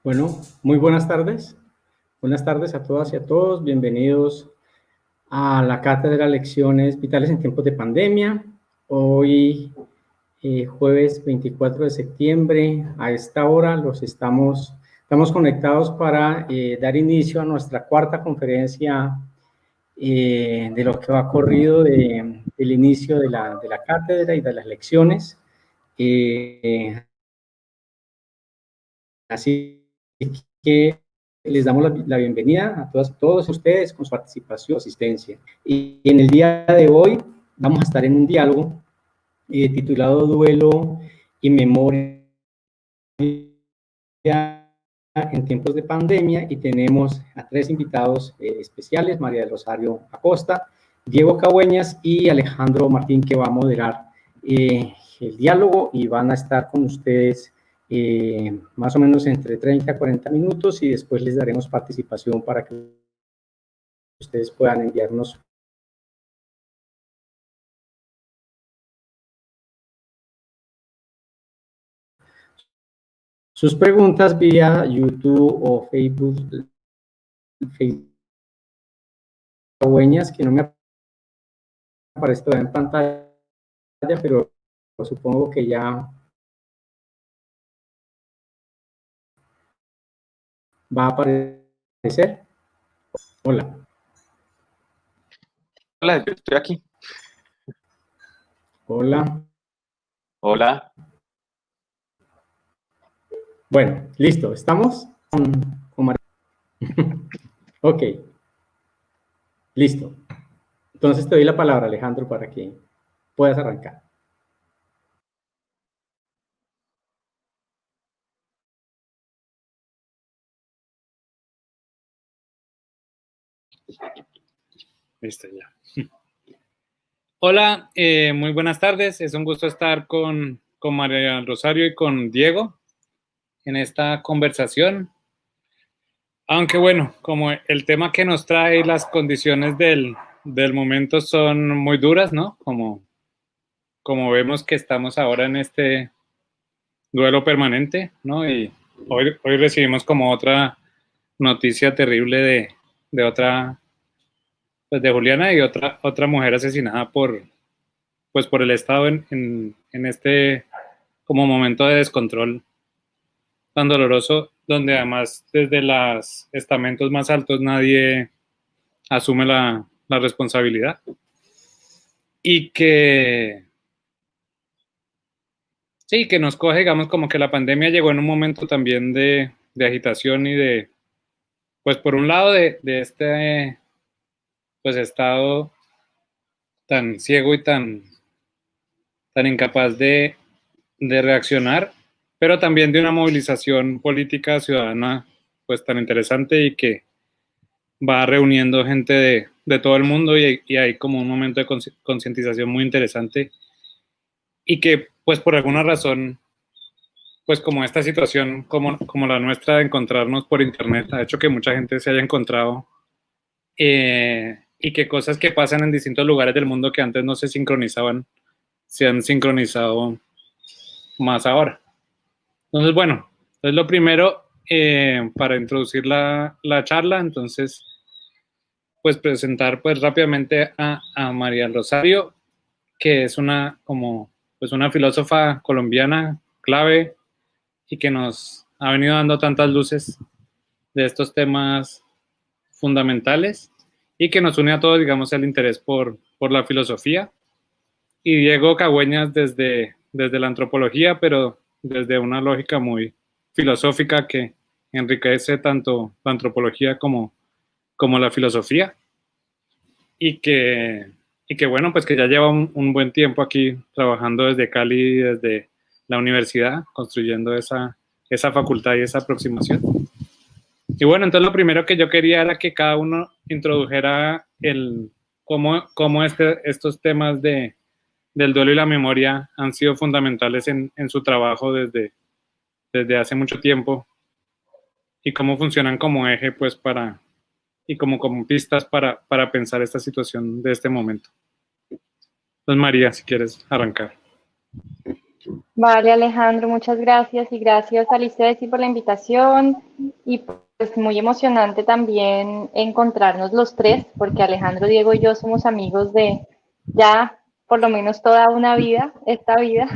Bueno, muy buenas tardes. Buenas tardes a todas y a todos. Bienvenidos a la cátedra Lecciones Vitales en Tiempos de Pandemia. Hoy, jueves 24 de septiembre, a esta hora estamos conectados para dar inicio a nuestra cuarta conferencia de lo que va corrido del inicio de la cátedra y de las lecciones. Así que les damos la bienvenida a todas y todos ustedes con su participación y asistencia. Y en el día de hoy vamos a estar en un diálogo titulado Duelo y Memoria en tiempos de pandemia, y tenemos a tres invitados especiales: María del Rosario Acosta, Diego Cagüeñas y Alejandro Martín, que va a moderar el diálogo, y van a estar con ustedes más o menos entre 30 a 40 minutos, y después les daremos participación para que ustedes puedan enviarnos sus preguntas vía YouTube o Facebook. Cagüeñas, que no me aparece todavía en pantalla, pero supongo que ya va a aparecer. Hola. Hola, yo estoy aquí. Hola. Hola. Bueno, listo. ¿Estamos? Con Ok. Listo. Entonces te doy la palabra, Alejandro, para que puedas arrancar. Listo ya. Hola, muy buenas tardes. Es un gusto estar con María Rosario y con Diego en esta conversación. Aunque bueno, como el tema que nos trae y las condiciones del momento son muy duras, ¿no? Como vemos que estamos ahora en este duelo permanente, ¿no? Y hoy recibimos como otra noticia terrible de otra, pues de Juliana, y otra mujer asesinada por el Estado en este como momento de descontrol tan doloroso, donde además desde los estamentos más altos nadie asume la responsabilidad, y que sí, que nos coge, digamos, como que la pandemia llegó en un momento también de agitación y de, pues por un lado de este pues estado tan ciego y tan incapaz de reaccionar, pero también de una movilización política ciudadana pues tan interesante, y que va reuniendo gente de todo el mundo, y hay como un momento de concientización muy interesante, y que pues por alguna razón, pues como esta situación como la nuestra de encontrarnos por internet ha hecho que mucha gente se haya encontrado, y que cosas que pasan en distintos lugares del mundo que antes no se sincronizaban, se han sincronizado más ahora. Entonces, bueno, es lo primero para introducir la charla. Entonces, pues presentar pues rápidamente a María Rosario, que es una filósofa colombiana clave, y que nos ha venido dando tantas luces de estos temas fundamentales, y que nos une a todos, digamos, el interés por la filosofía. Y Diego Cagüeñas desde la antropología, pero desde una lógica muy filosófica que enriquece tanto la antropología como la filosofía, y que bueno, pues que ya lleva un buen tiempo aquí trabajando desde Cali, desde la universidad, construyendo esa facultad y esa aproximación. Y bueno, entonces lo primero que yo quería era que cada uno introdujera cómo estos temas del duelo y la memoria han sido fundamentales en su trabajo desde hace mucho tiempo, y cómo funcionan como eje pues y como pistas para pensar esta situación de este momento. Entonces, María, si quieres arrancar. Vale, Alejandro, muchas gracias y gracias a Licesi por la invitación y pues muy emocionante también encontrarnos los tres, porque Alejandro, Diego y yo somos amigos de ya por lo menos toda una vida, esta vida,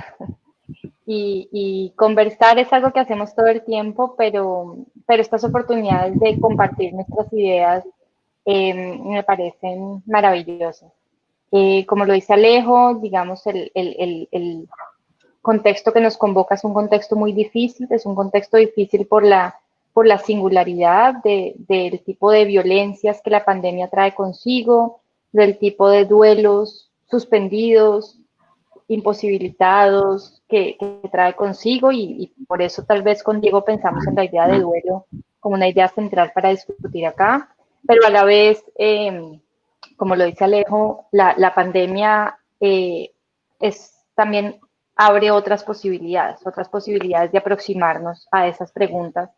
y conversar es algo que hacemos todo el tiempo, pero estas oportunidades de compartir nuestras ideas me parecen maravillosas. Como lo dice Alejo, digamos, el contexto que nos convoca es un contexto muy difícil, es un contexto difícil por la singularidad del tipo de violencias que la pandemia trae consigo, del tipo de duelos suspendidos, imposibilitados que trae consigo y por eso tal vez con Diego pensamos en la idea de duelo como una idea central para discutir acá, pero a la vez, como lo dice Alejo, la pandemia es también abre otras posibilidades de aproximarnos a esas preguntas,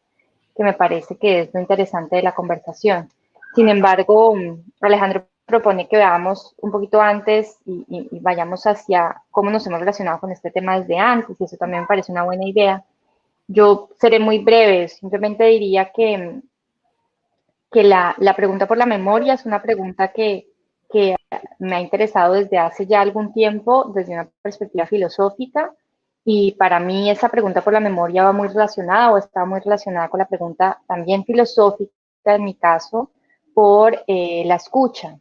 que me parece que es lo interesante de la conversación. Sin embargo, Alejandro propone que veamos un poquito antes y vayamos hacia cómo nos hemos relacionado con este tema desde antes, y eso también me parece una buena idea. Yo seré muy breve, simplemente diría que la pregunta por la memoria es una pregunta que me ha interesado desde hace ya algún tiempo, desde una perspectiva filosófica, y para mí esa pregunta por la memoria va muy relacionada o está muy relacionada con la pregunta también filosófica, en mi caso, por la escucha.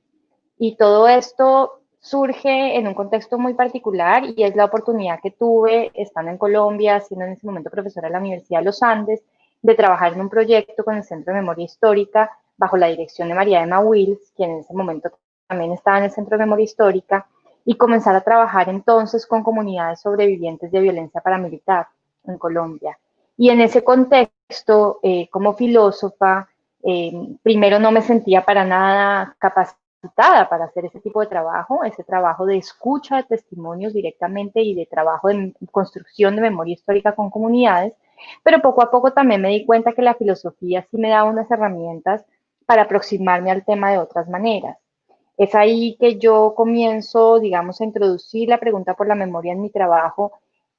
Y todo esto surge en un contexto muy particular y es la oportunidad que tuve estando en Colombia, siendo en ese momento profesora de la Universidad de los Andes, de trabajar en un proyecto con el Centro de Memoria Histórica bajo la dirección de María Emma Wills, quien en ese momento también estaba en el Centro de Memoria Histórica, y comenzar a trabajar entonces con comunidades sobrevivientes de violencia paramilitar en Colombia. Y en ese contexto, como filósofa, primero no me sentía para nada capacitada para hacer ese tipo de trabajo, ese trabajo de escucha de testimonios directamente y de trabajo de construcción de memoria histórica con comunidades, pero poco a poco también me di cuenta que la filosofía sí me daba unas herramientas para aproximarme al tema de otras maneras. Es ahí que yo comienzo, digamos, a introducir la pregunta por la memoria en mi trabajo,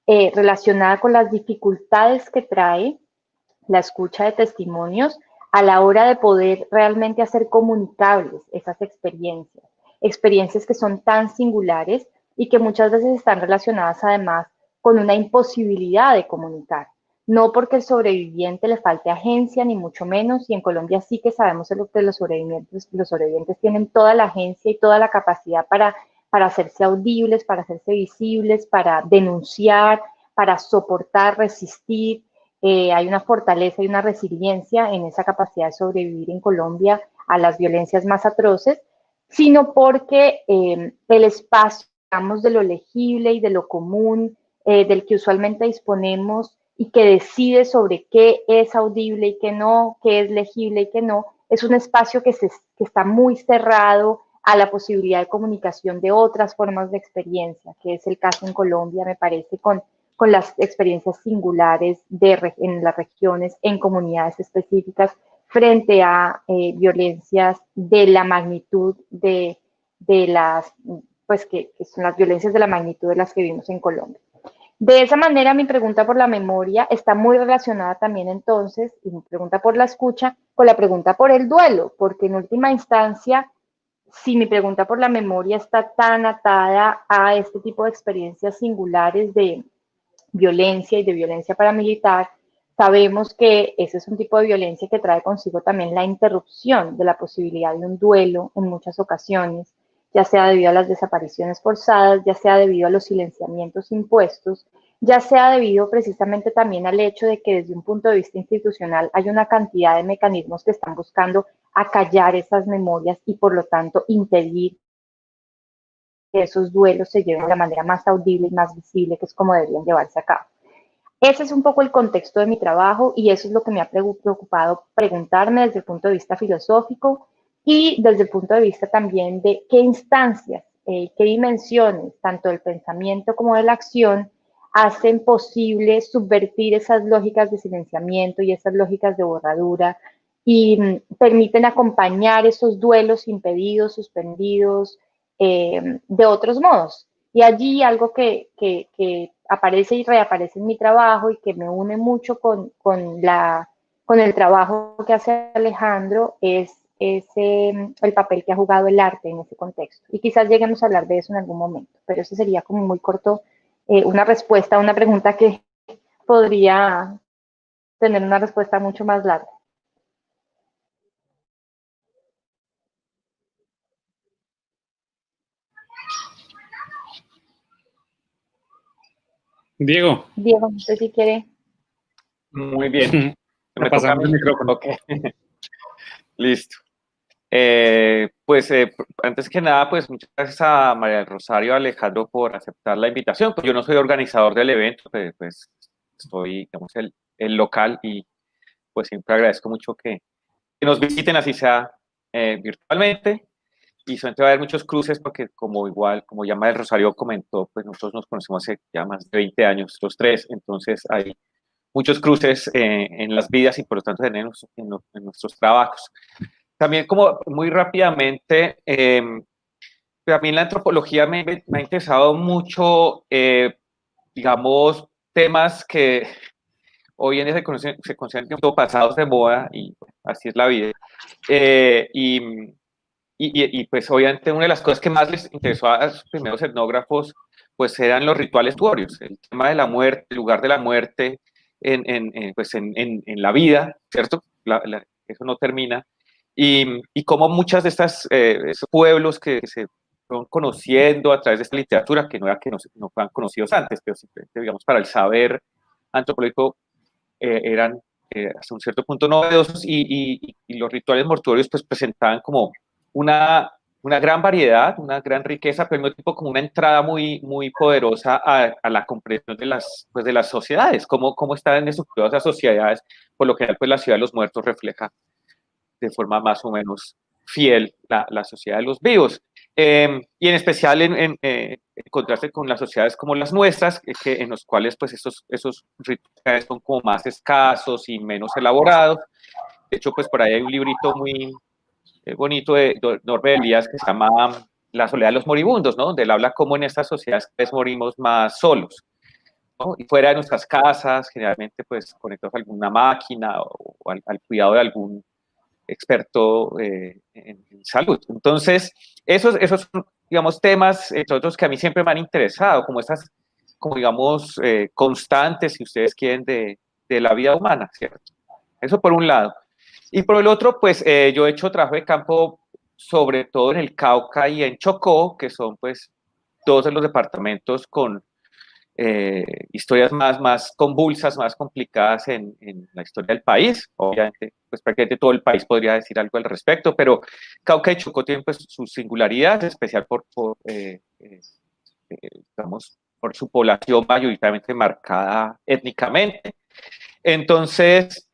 relacionada con las dificultades que trae la escucha de testimonios a la hora de poder realmente hacer comunicables esas experiencias, experiencias que son tan singulares y que muchas veces están relacionadas además con una imposibilidad de comunicar. No porque el sobreviviente le falte agencia, ni mucho menos, y en Colombia sí que sabemos que los sobrevivientes tienen toda la agencia y toda la capacidad para hacerse audibles, para hacerse visibles, para denunciar, para soportar, resistir. Hay una fortaleza y una resiliencia en esa capacidad de sobrevivir en Colombia a las violencias más atroces, sino porque el espacio, digamos, de lo legible y de lo común, del que usualmente disponemos y que decide sobre qué es audible y qué no, qué es legible y qué no, es un espacio que está muy cerrado a la posibilidad de comunicación de otras formas de experiencia, que es el caso en Colombia, me parece, con las experiencias singulares en las regiones, en comunidades específicas, frente a violencias de la magnitud de las, pues que son las violencias de la magnitud de las que vimos en Colombia. De esa manera, mi pregunta por la memoria está muy relacionada también entonces, y mi pregunta por la escucha, con la pregunta por el duelo, porque en última instancia, si mi pregunta por la memoria está tan atada a este tipo de experiencias singulares de violencia y de violencia paramilitar, sabemos que ese es un tipo de violencia que trae consigo también la interrupción de la posibilidad de un duelo en muchas ocasiones, ya sea debido a las desapariciones forzadas, ya sea debido a los silenciamientos impuestos, ya sea debido precisamente también al hecho de que desde un punto de vista institucional hay una cantidad de mecanismos que están buscando acallar esas memorias y por lo tanto impedir que esos duelos se lleven de la manera más audible y más visible, que es como deberían llevarse a cabo. Ese es un poco el contexto de mi trabajo y eso es lo que me ha preocupado preguntarme desde el punto de vista filosófico y desde el punto de vista también de qué instancias, qué dimensiones, tanto del pensamiento como de la acción, hacen posible subvertir esas lógicas de silenciamiento y esas lógicas de borradura y permiten acompañar esos duelos impedidos, suspendidos, de otros modos. Y allí algo que aparece y reaparece en mi trabajo y que me une mucho con el trabajo que hace Alejandro es el papel que ha jugado el arte en ese contexto. Y quizás lleguemos a hablar de eso en algún momento, pero eso sería como muy corto, una respuesta a una pregunta que podría tener una respuesta mucho más larga. Diego, Diego, no sé si quiere. Muy bien. me pasamos el micrófono. Ok, listo. Antes que nada, pues muchas gracias a María del Rosario y a Alejandro por aceptar la invitación. Pues yo no soy organizador del evento, pues soy, digamos, el local y pues siempre agradezco mucho que nos visiten, así sea virtualmente. Y solamente va a haber muchos cruces porque como ya María del Rosario comentó, pues nosotros nos conocemos hace ya más de 20 años, los tres, entonces hay muchos cruces en las vidas y por lo tanto en nuestros trabajos. También como muy rápidamente, a mí en la antropología me ha interesado mucho, digamos, temas que hoy en día se consideran un poco pasados de moda y así es la vida. Pues obviamente una de las cosas que más les interesó a los primeros etnógrafos pues eran los rituales mortuorios, el tema de la muerte, el lugar de la muerte en la vida, ¿cierto? Eso no termina. Y como muchas de estas esos pueblos que se fueron conociendo a través de esta literatura, que no era que no fueran conocidos antes, pero simplemente, digamos, para el saber antropológico eran hasta un cierto punto novedosos y los rituales mortuorios pues presentaban como una gran variedad, una gran riqueza, pero al mismo tiempo como una entrada muy, muy poderosa a la comprensión de las sociedades, cómo están estructuradas las sociedades, por lo general pues la ciudad de los muertos refleja de forma más o menos fiel la sociedad de los vivos. Y en especial en contraste con las sociedades como las nuestras, en los cuales pues esos rituales son como más escasos y menos elaborados. De hecho, pues por ahí hay un librito muy bonito de Norbert Elias que se llama La soledad de los moribundos, ¿no? Donde él habla cómo en estas sociedades pues, morimos más solos, ¿no? Y fuera de nuestras casas, generalmente pues conectados a alguna máquina o al cuidado de algún experto en salud. Entonces, esos son, digamos, temas, entre otros, que a mí siempre me han interesado, como estas, como digamos, constantes, si ustedes quieren, de la vida humana, ¿cierto? Eso por un lado. Y por el otro, pues yo he hecho trabajo de campo sobre todo en el Cauca y en Chocó, que son pues dos de los departamentos con historias más convulsas, más complicadas en la historia del país. Obviamente, pues prácticamente todo el país podría decir algo al respecto, pero Cauca y Chocó tienen pues su singularidad, especial digamos, por su población mayoritariamente marcada étnicamente. Entonces,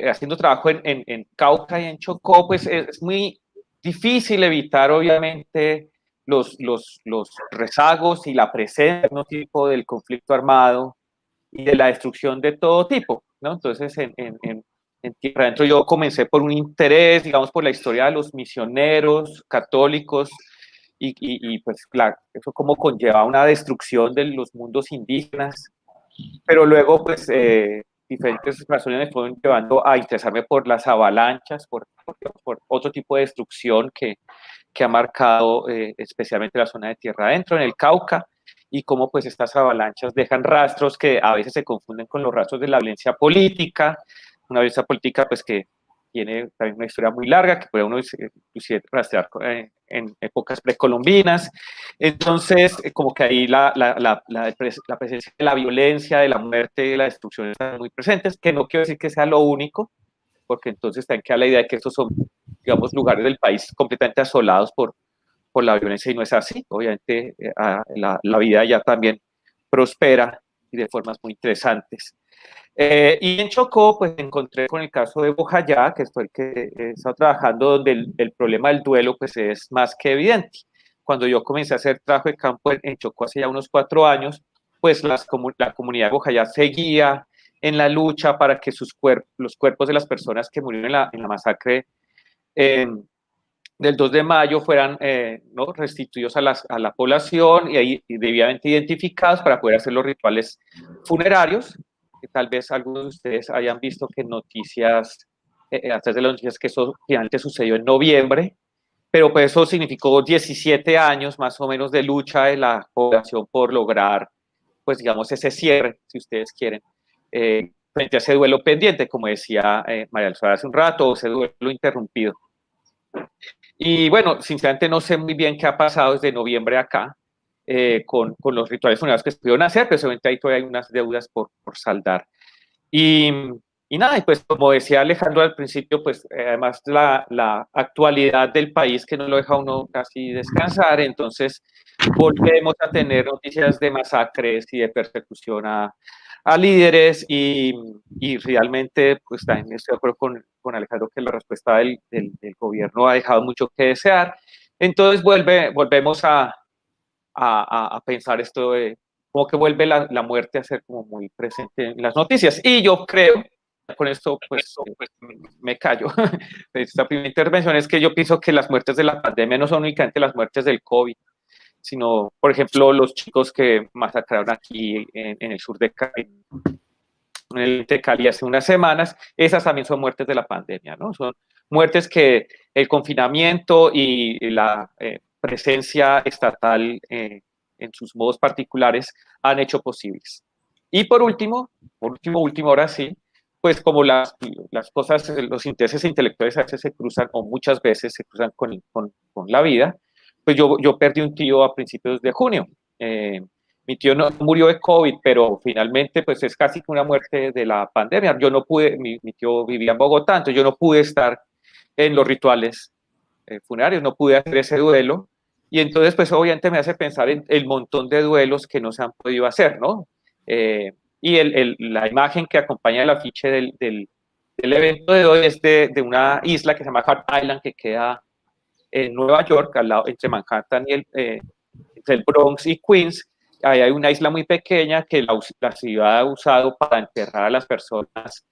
haciendo trabajo en Cauca y en Chocó, pues es muy difícil evitar, obviamente, los rezagos y la presencia de un tipo del conflicto armado y de la destrucción de todo tipo, ¿no? Entonces, en Tierra Adentro yo comencé por un interés, digamos, por la historia de los misioneros católicos y pues, claro, eso como conlleva una destrucción de los mundos indígenas, pero luego, pues, diferentes razones me fueron llevando a interesarme por las avalanchas, por otro tipo de destrucción que ha marcado especialmente la zona de Tierra Adentro, en el Cauca, y cómo pues estas avalanchas dejan rastros que a veces se confunden con los rastros de la violencia política, una violencia política pues que tiene también una historia muy larga, que puede uno inclusive rastrear en épocas precolombinas. Entonces, como que ahí la presencia de la violencia, de la muerte, de la destrucción están muy presentes, que no quiero decir que sea lo único, porque entonces también queda la idea de que estos son, digamos, lugares del país completamente asolados por la violencia, y no es así. Obviamente, la vida ya también prospera y de formas muy interesantes. Y en Chocó, pues encontré con el caso de Bojayá, que es el que he estado trabajando, donde el problema del duelo pues es más que evidente. Cuando yo comencé a hacer trabajo de campo en Chocó hace ya unos 4 años, pues la comunidad de Bojayá seguía en la lucha para que los cuerpos de las personas que murieron en la masacre del 2 de mayo fueran ¿no? restituidos a la población y ahí debidamente identificados para poder hacer los rituales funerarios, que tal vez algunos de ustedes hayan visto que noticias, a través de las noticias, que eso finalmente sucedió en noviembre, pero pues eso significó 17 años más o menos de lucha de la población por lograr, pues digamos, ese cierre, si ustedes quieren, frente a ese duelo pendiente, como decía María Alzada hace un rato, o ese duelo interrumpido. Y bueno, sinceramente no sé muy bien qué ha pasado desde noviembre acá con los rituales funerarios que se pudieron hacer, pero seguramente ahí todavía hay unas deudas por saldar. Y nada, y pues como decía Alejandro al principio, pues además la actualidad del país que no lo deja uno casi descansar, entonces volvemos a tener noticias de masacres y de persecución a líderes y realmente pues también estoy de acuerdo con Alejandro que la respuesta del gobierno ha dejado mucho que desear. Entonces volvemos a pensar esto de como que vuelve la muerte a ser como muy presente en las noticias. Y yo creo, con esto pues me callo, esta primera intervención es que yo pienso que las muertes de la pandemia no son únicamente las muertes del COVID, sino, por ejemplo, los chicos que masacraron aquí en el sur de Cali, en el de Cali hace unas semanas, esas también son muertes de la pandemia, ¿no? Son muertes que el confinamiento y la presencia estatal en sus modos particulares han hecho posibles. Y por último, ahora sí, pues como las cosas, los intereses intelectuales a veces se cruzan, o muchas veces se cruzan con la vida, pues yo perdí un tío a principios de junio. Mi tío no murió de COVID, pero finalmente pues es casi como una muerte de la pandemia. Yo no pude, mi tío vivía en Bogotá, entonces yo no pude estar en los rituales funerarios, no pude hacer ese duelo. Y entonces pues obviamente me hace pensar en el montón de duelos que no se han podido hacer, ¿no? Y la imagen que acompaña el afiche del evento de hoy es de una isla que se llama Hart Island, que queda en Nueva York, al lado, entre Manhattan y entre el Bronx y Queens. Ahí hay una isla muy pequeña que la ciudad ha usado para enterrar a las personas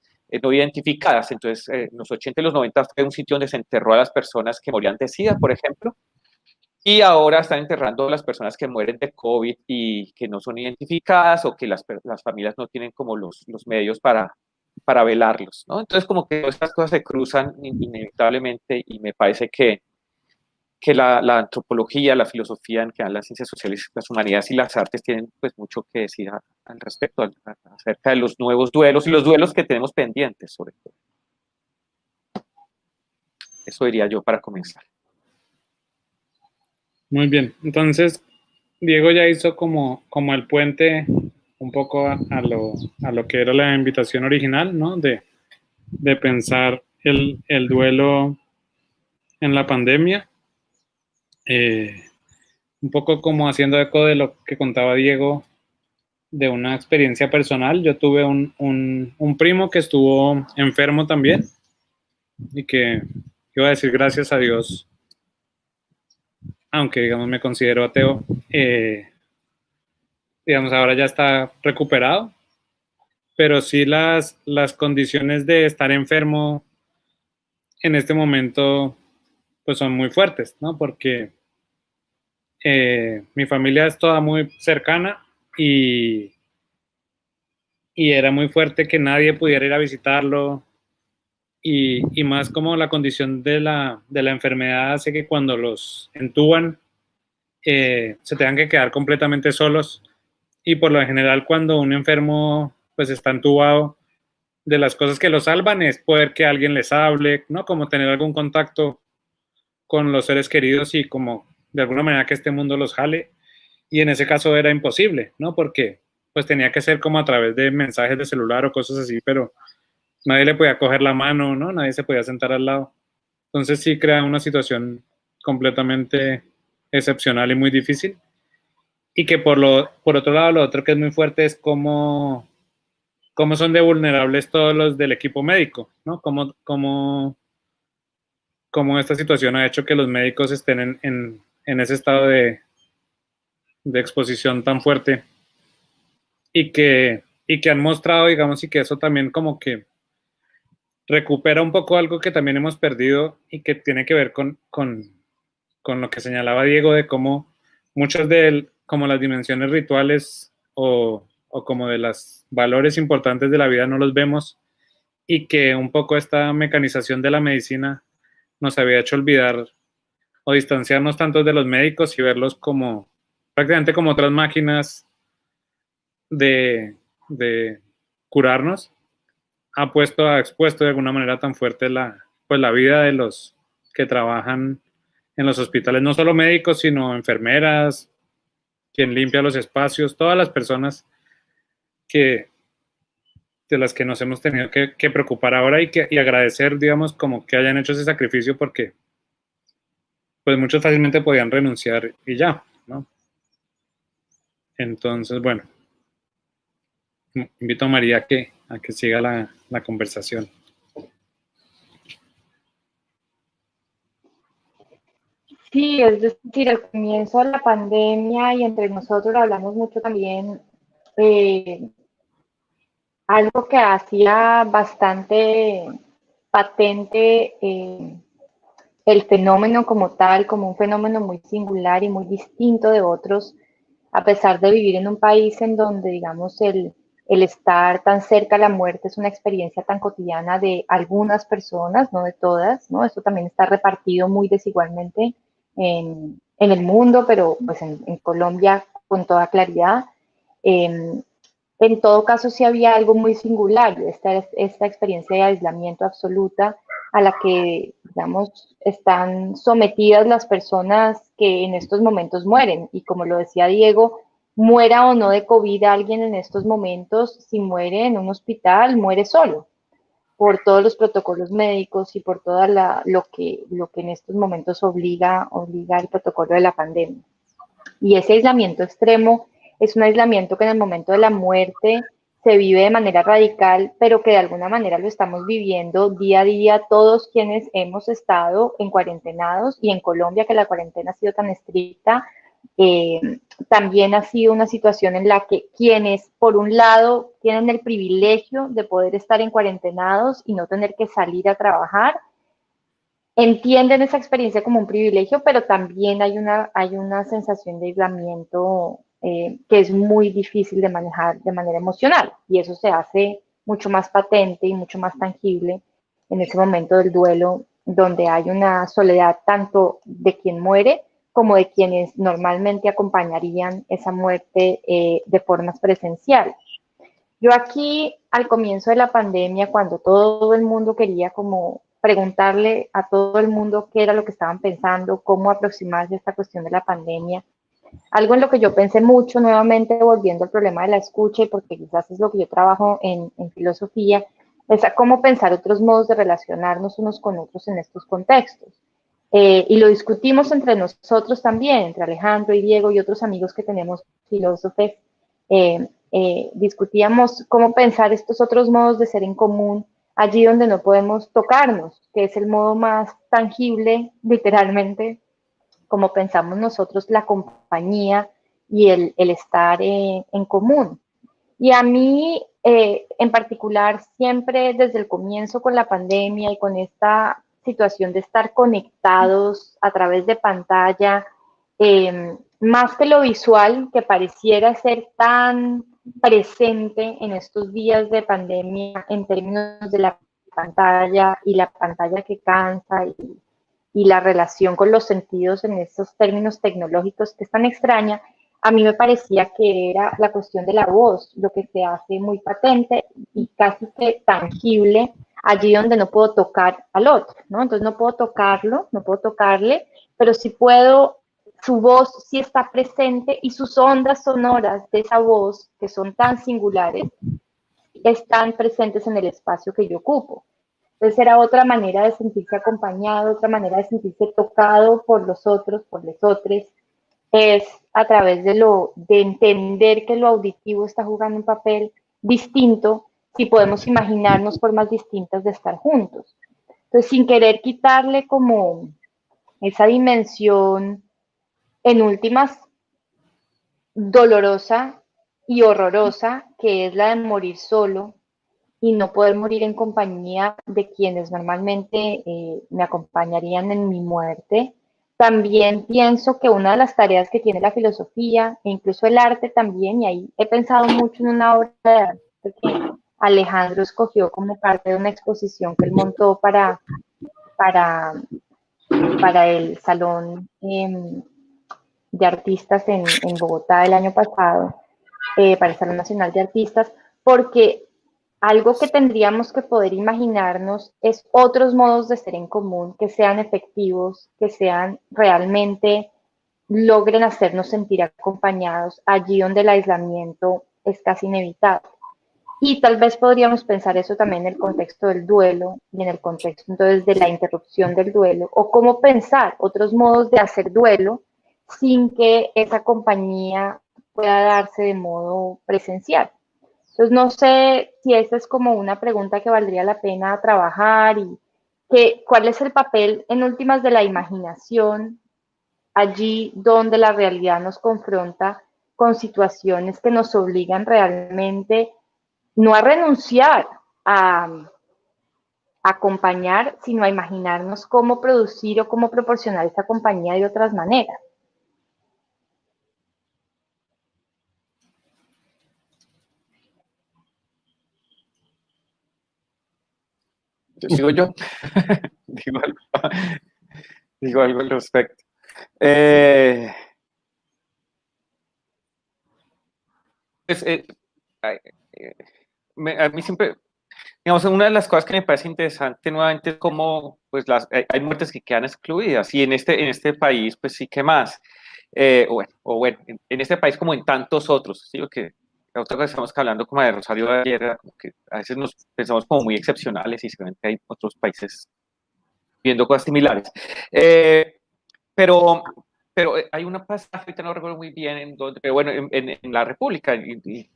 no identificadas. Entonces, en los 80 y los 90 fue un sitio donde se enterró a las personas que morían de SIDA, por ejemplo, y ahora están enterrando a las personas que mueren de COVID y que no son identificadas o que las familias no tienen como los medios para velarlos, ¿no? Entonces, como que estas cosas se cruzan inevitablemente y me parece que la antropología, la filosofía, en general las ciencias sociales, las humanidades y las artes tienen pues mucho que decir al respecto, acerca de los nuevos duelos y los duelos que tenemos pendientes, sobre todo. Eso diría yo para comenzar. Muy bien, entonces Diego ya hizo como el puente un poco a lo que era la invitación original, ¿no? De pensar el duelo en la pandemia. Un poco como haciendo eco de lo que contaba Diego de una experiencia personal. Yo tuve un primo que estuvo enfermo también y que iba a decir gracias a Dios, aunque digamos me considero ateo, digamos ahora ya está recuperado, pero sí las condiciones de estar enfermo en este momento pues son muy fuertes, ¿no? Porque mi familia es toda muy cercana y era muy fuerte que nadie pudiera ir a visitarlo y más como la condición de la enfermedad hace que cuando los entuban se tengan que quedar completamente solos y por lo general cuando un enfermo pues está entubado, de las cosas que lo salvan es poder que alguien les hable, ¿no? Como tener algún contacto con los seres queridos y como de alguna manera que este mundo los jale. Y en ese caso era imposible, ¿no? Porque pues tenía que ser como a través de mensajes de celular o cosas así, pero nadie le podía coger la mano, ¿no? Nadie se podía sentar al lado. Entonces sí crea una situación completamente excepcional y muy difícil. Y que por otro lado, lo otro que es muy fuerte es cómo son de vulnerables todos los del equipo médico, ¿no? Cómo esta situación ha hecho que los médicos estén en ese estado de exposición tan fuerte y que han mostrado, digamos, y que eso también como que recupera un poco algo que también hemos perdido y que tiene que ver con con lo que señalaba Diego de cómo muchas de como las dimensiones rituales o como de los valores importantes de la vida no los vemos, y que un poco esta mecanización de la medicina nos había hecho olvidar o distanciarnos tanto de los médicos y verlos como prácticamente como otras máquinas de curarnos, ha expuesto de alguna manera tan fuerte pues la vida de los que trabajan en los hospitales, no solo médicos, sino enfermeras, quien limpia los espacios, todas las personas de las que nos hemos tenido que preocupar ahora y agradecer, digamos, como que hayan hecho ese sacrificio, porque pues muchos fácilmente podían renunciar y ya, ¿no? Entonces, bueno, invito a María a que siga la conversación. Sí, es decir, al comienzo de la pandemia y entre nosotros hablamos mucho también, algo que hacía bastante patente el fenómeno como tal, como un fenómeno muy singular y muy distinto de otros, a pesar de vivir en un país en donde, digamos, el estar tan cerca a la muerte es una experiencia tan cotidiana de algunas personas, no de todas, ¿no? Esto también está repartido muy desigualmente en el mundo, pero pues en Colombia con toda claridad. En todo caso, sí había algo muy singular, esta experiencia de aislamiento absoluta a la que, digamos, están sometidas las personas que en estos momentos mueren. Y como lo decía Diego, muera o no de COVID alguien en estos momentos, si muere en un hospital, muere solo, por todos los protocolos médicos y por todo lo que en estos momentos obliga el protocolo de la pandemia. Y ese aislamiento extremo es un aislamiento que en el momento de la muerte se vive de manera radical, pero que de alguna manera lo estamos viviendo día a día todos quienes hemos estado en cuarentenados, y en Colombia, que la cuarentena ha sido tan estricta, también ha sido una situación en la que quienes, por un lado, tienen el privilegio de poder estar en cuarentenados y no tener que salir a trabajar, entienden esa experiencia como un privilegio, pero también hay una sensación de aislamiento que es muy difícil de manejar de manera emocional, y eso se hace mucho más patente y mucho más tangible en ese momento del duelo, donde hay una soledad tanto de quien muere como de quienes normalmente acompañarían esa muerte de formas presenciales. Yo aquí, al comienzo de la pandemia, cuando todo el mundo quería como preguntarle a todo el mundo qué era lo que estaban pensando, cómo aproximarse a esta cuestión de la pandemia, algo en lo que yo pensé mucho, nuevamente volviendo al problema de la escucha, y porque quizás es lo que yo trabajo en filosofía, es a cómo pensar otros modos de relacionarnos unos con otros en estos contextos. Y lo discutimos entre nosotros también, entre Alejandro y Diego y otros amigos que tenemos filósofos. Discutíamos cómo pensar estos otros modos de ser en común allí donde no podemos tocarnos, que es el modo más tangible, literalmente, como pensamos nosotros, la compañía y el estar en común. Y a mí, en particular, siempre desde el comienzo con la pandemia y con esta situación de estar conectados a través de pantalla, más que lo visual, que pareciera ser tan presente en estos días de pandemia en términos de la pantalla y la pantalla que cansa y la relación con los sentidos en estos términos tecnológicos que es tan extraña, a mí me parecía que era la cuestión de la voz, lo que se hace muy patente y casi que tangible allí donde no puedo tocar al otro, ¿no? Entonces no puedo tocarlo, no puedo tocarle, pero sí puedo, su voz sí está presente y sus ondas sonoras de esa voz, que son tan singulares, están presentes en el espacio que yo ocupo. Entonces era otra manera de sentirse acompañado, otra manera de sentirse tocado por los otros, por los otros, es a través de entender que lo auditivo está jugando un papel distinto si podemos imaginarnos formas distintas de estar juntos. Entonces, sin querer quitarle como esa dimensión, en últimas, dolorosa y horrorosa, que es la de morir solo y no poder morir en compañía de quienes normalmente me acompañarían en mi muerte, también pienso que una de las tareas que tiene la filosofía e incluso el arte también, y ahí he pensado mucho en una obra de arte que Alejandro escogió como parte de una exposición que él montó para, para el Salón de Artistas en Bogotá el año pasado, para el Salón Nacional de Artistas, porque algo que tendríamos que poder imaginarnos es otros modos de ser en común que sean efectivos, que sean realmente, logren hacernos sentir acompañados allí donde el aislamiento es casi inevitable. Y tal vez podríamos pensar eso también en el contexto del duelo y en el contexto entonces de la interrupción del duelo, o cómo pensar otros modos de hacer duelo sin que esa compañía pueda darse de modo presencial. Entonces, no sé si esa es como una pregunta que valdría la pena trabajar y cuál es el papel en últimas de la imaginación allí donde la realidad nos confronta con situaciones que nos obligan realmente no a renunciar a acompañar, sino a imaginarnos cómo producir o cómo proporcionar esta compañía de otras maneras. Sigo yo. digo, algo, digo algo al respecto. Pues, a mí siempre, digamos, una de las cosas que me parece interesante nuevamente es cómo pues, hay muertes que quedan excluidas, y en este país, pues sí que más. Bueno, en este país como en tantos otros, ¿sí? Que la otra vez estamos hablando como de Rosario de ayer, era como que a veces nos pensamos como muy excepcionales y seguramente hay otros países viendo cosas similares. Pero, pero hay una pasaje, ahorita no recuerdo muy bien, en donde, pero bueno, en la República, y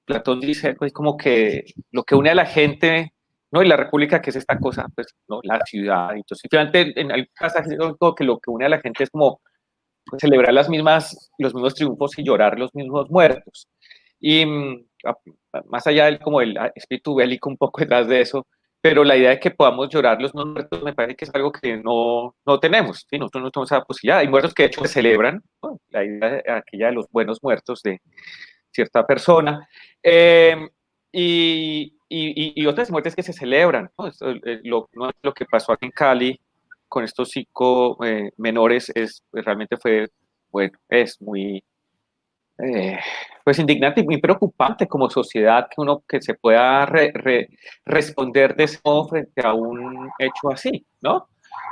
Platón dice pues, como que lo que une a la gente, ¿no? Y la República, que es esta cosa, pues, ¿no? La ciudad, y entonces, simplemente en el pasaje, como que lo que une a la gente es como pues, celebrar los mismos triunfos y llorar los mismos muertos. Y más allá del como el espíritu bélico un poco detrás de eso, pero la idea de que podamos llorar los muertos me parece que es algo que no tenemos, ¿sí? Nosotros no tenemos esa posibilidad. Hay muertos que de hecho se celebran, ¿no? La idea aquella de los buenos muertos de cierta persona, y otras muertes que se celebran, ¿no? Lo que pasó aquí en Cali con estos 5 menores realmente fue, bueno, es muy pues indignante y muy preocupante como sociedad que se pueda responder de ese modo frente a un hecho así, ¿no?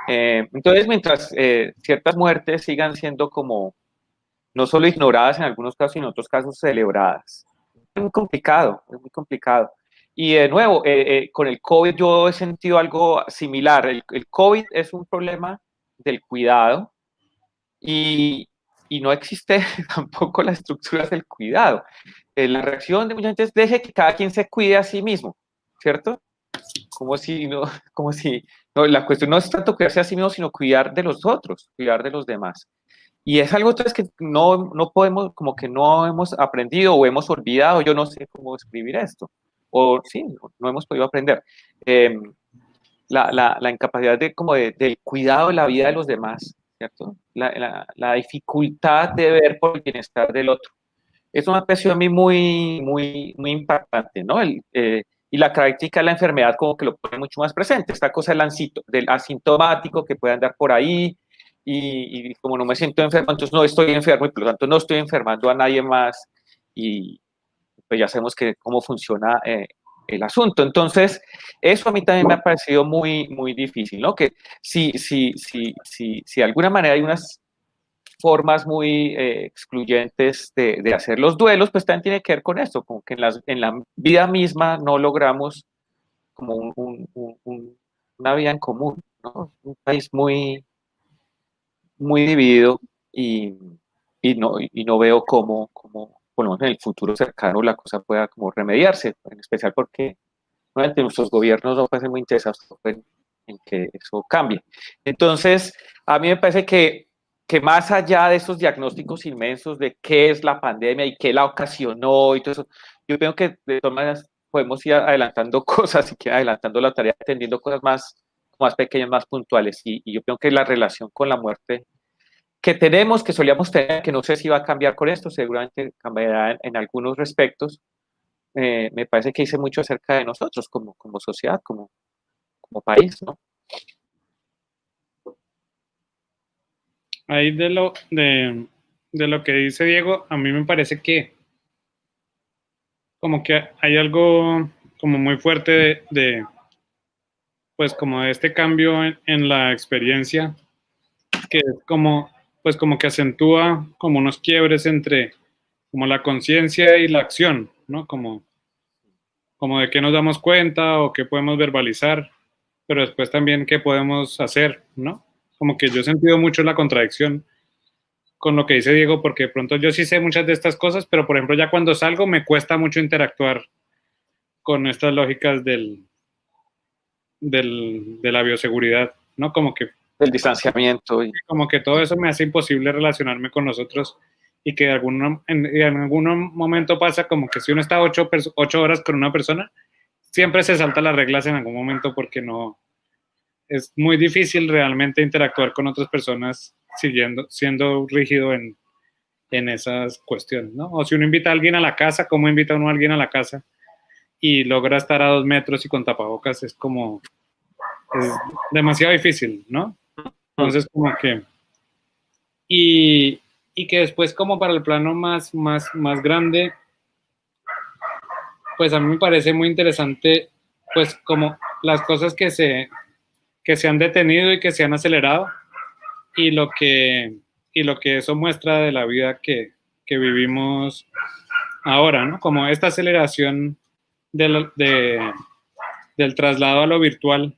Entonces, mientras ciertas muertes sigan siendo como no solo ignoradas en algunos casos, sino en otros casos celebradas. Es muy complicado, es muy complicado. Y de nuevo, con el COVID yo he sentido algo similar. El COVID es un problema del cuidado, y no existe tampoco las estructuras del cuidado. La reacción de mucha gente es deje que cada quien se cuide a sí mismo, ¿cierto? Como si no, la cuestión no es tanto cuidarse a sí mismo, sino cuidar de los otros, cuidar de los demás. Y es algo entonces que no podemos, como que no hemos aprendido o hemos olvidado, yo no sé cómo escribir esto, o sí, no hemos podido aprender. La incapacidad del cuidado de la vida de los demás, ¿cierto? La dificultad de ver por el bienestar del otro. Eso me pareció a mí muy impactante, ¿no? Y la característica de la enfermedad como que lo pone mucho más presente, esta cosa del asintomático que puede andar por ahí, y como no me siento enfermo, entonces no estoy enfermo y por lo tanto no estoy enfermando a nadie más, y pues ya sabemos cómo funciona el asunto. Entonces, eso a mí también me ha parecido muy difícil, ¿no? Que si de alguna manera hay unas formas muy excluyentes de hacer los duelos, pues también tiene que ver con esto, como que en la vida misma no logramos como una vida en común, ¿no? Un país muy dividido, y no veo cómo, por lo menos en el futuro cercano, la cosa pueda como remediarse, en especial porque nuevamente nuestros gobiernos no parecen muy interesados en que eso cambie. Entonces, a mí me parece que más allá de esos diagnósticos inmensos de qué es la pandemia y qué la ocasionó y todo eso, yo creo que de todas maneras podemos ir adelantando cosas y que adelantando la tarea, atendiendo cosas más pequeñas, más puntuales. Y yo creo que la relación con la muerte que tenemos, que solíamos tener, que no sé si va a cambiar con esto, seguramente cambiará en algunos respectos. Me parece que dice mucho acerca de nosotros como sociedad, como país, ¿no? Ahí de lo que dice Diego, a mí me parece que como que hay algo como muy fuerte pues como de este cambio en la experiencia, que es como, pues como que acentúa como unos quiebres entre como la conciencia y la acción, ¿no? Como de qué nos damos cuenta o qué podemos verbalizar, pero después también qué podemos hacer, ¿no? Como que yo he sentido mucho la contradicción con lo que dice Diego, porque de pronto yo sí sé muchas de estas cosas, pero por ejemplo ya cuando salgo me cuesta mucho interactuar con estas lógicas de la bioseguridad, ¿no? El distanciamiento. Como que todo eso me hace imposible relacionarme con nosotros y que en algún momento pasa como que si uno está 8 horas con una persona, siempre se salta las reglas en algún momento porque no, es muy difícil realmente interactuar con otras personas siendo rígido en esas cuestiones, ¿no? O si uno invita a alguien a la casa, ¿cómo invita uno a alguien a la casa? Y logra estar a 2 metros y con tapabocas, es demasiado difícil, ¿no? Entonces, como que, y que después, como para el plano más grande, pues a mí me parece muy interesante, pues como las cosas que se han detenido y que se han acelerado, y lo que eso muestra de la vida que vivimos ahora, ¿no? Como esta aceleración del traslado a lo virtual.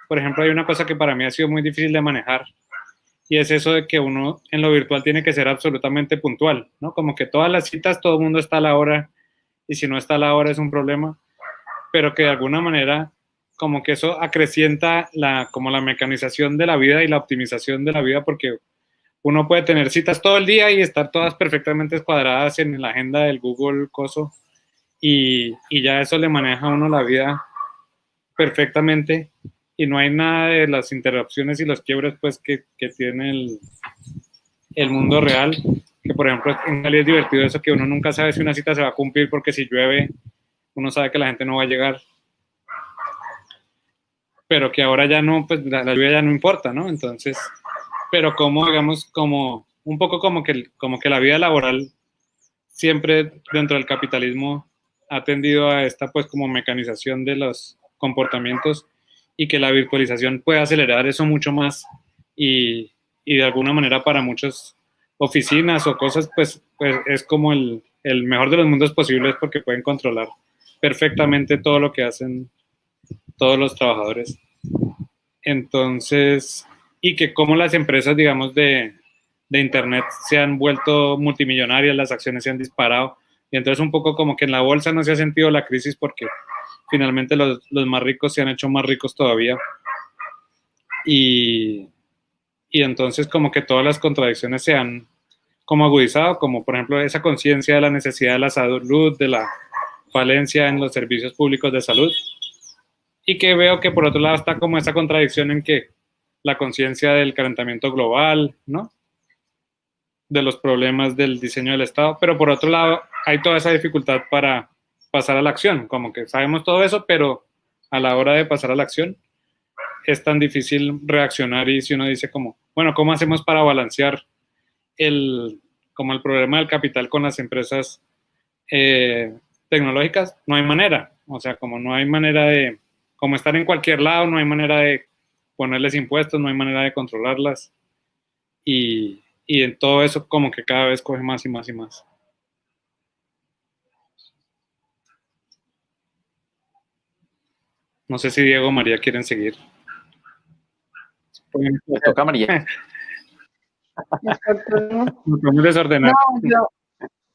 Por ejemplo, hay una cosa que para mí ha sido muy difícil de manejar, y es eso de que uno en lo virtual tiene que ser absolutamente puntual, ¿no? Como que todas las citas, todo el mundo está a la hora, y si no está a la hora es un problema, pero que de alguna manera como que eso acrecienta como la mecanización de la vida y la optimización de la vida, porque uno puede tener citas todo el día y estar todas perfectamente escuadradas en la agenda del Google Coso, y ya eso le maneja a uno la vida perfectamente, y no hay nada de las interrupciones y los quiebres pues que tiene el mundo real, que por ejemplo en Cali es divertido eso, que uno nunca sabe si una cita se va a cumplir, porque si llueve uno sabe que la gente no va a llegar, pero que ahora ya no, pues la lluvia ya no importa, ¿no? Entonces, pero como digamos, como un poco como que la vida laboral siempre dentro del capitalismo ha tendido a esta pues como mecanización de los comportamientos, y que la virtualización puede acelerar eso mucho más, y de alguna manera para muchas oficinas o cosas pues es como el mejor de los mundos posibles, porque pueden controlar perfectamente todo lo que hacen todos los trabajadores. Entonces, y que como las empresas, digamos, de Internet se han vuelto multimillonarias, las acciones se han disparado, y entonces un poco como que en la bolsa no se ha sentido la crisis, porque finalmente los más ricos se han hecho más ricos todavía, y entonces como que todas las contradicciones se han como agudizado, como por ejemplo esa conciencia de la necesidad de la salud, de la falencia en los servicios públicos de salud, y que veo que por otro lado está como esa contradicción en que la conciencia del calentamiento global, ¿no? De los problemas del diseño del Estado, pero por otro lado hay toda esa dificultad para pasar a la acción, como que sabemos todo eso, pero a la hora de pasar a la acción es tan difícil reaccionar, y si uno dice como, bueno, ¿cómo hacemos para balancear como el problema del capital con las empresas tecnológicas? No hay manera, o sea, como no hay manera de como estar en cualquier lado, no hay manera de ponerles impuestos, no hay manera de controlarlas, y en todo eso como que cada vez coge más y más y más. No sé si Diego o María quieren seguir. Me toca a María. Muy desordenado. No,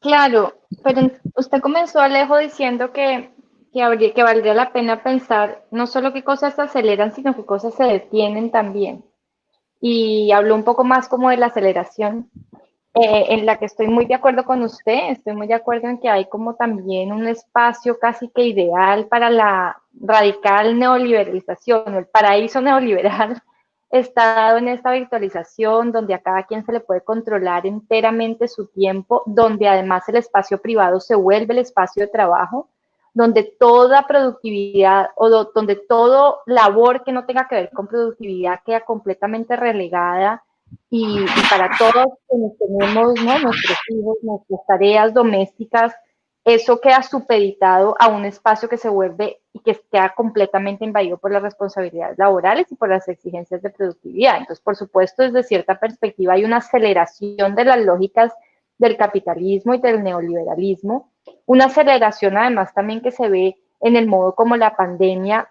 claro, pero usted comenzó, Alejo, diciendo que valdría la pena pensar no solo qué cosas se aceleran, sino qué cosas se detienen también. Y habló un poco más como de la aceleración, en la que estoy muy de acuerdo con usted. Estoy muy de acuerdo en que hay como también un espacio casi que ideal para la radical neoliberalización, o el paraíso neoliberal, está dado en esta virtualización, donde a cada quien se le puede controlar enteramente su tiempo, donde además el espacio privado se vuelve el espacio de trabajo, donde toda productividad o donde todo labor que no tenga que ver con productividad queda completamente relegada y para todos quienes tenemos, ¿no?, nuestros hijos, nuestras tareas domésticas, eso queda supeditado a un espacio que se vuelve y que queda completamente invadido por las responsabilidades laborales y por las exigencias de productividad. Entonces, por supuesto, desde cierta perspectiva hay una aceleración de las lógicas del capitalismo y del neoliberalismo, una aceleración además también que se ve en el modo como la pandemia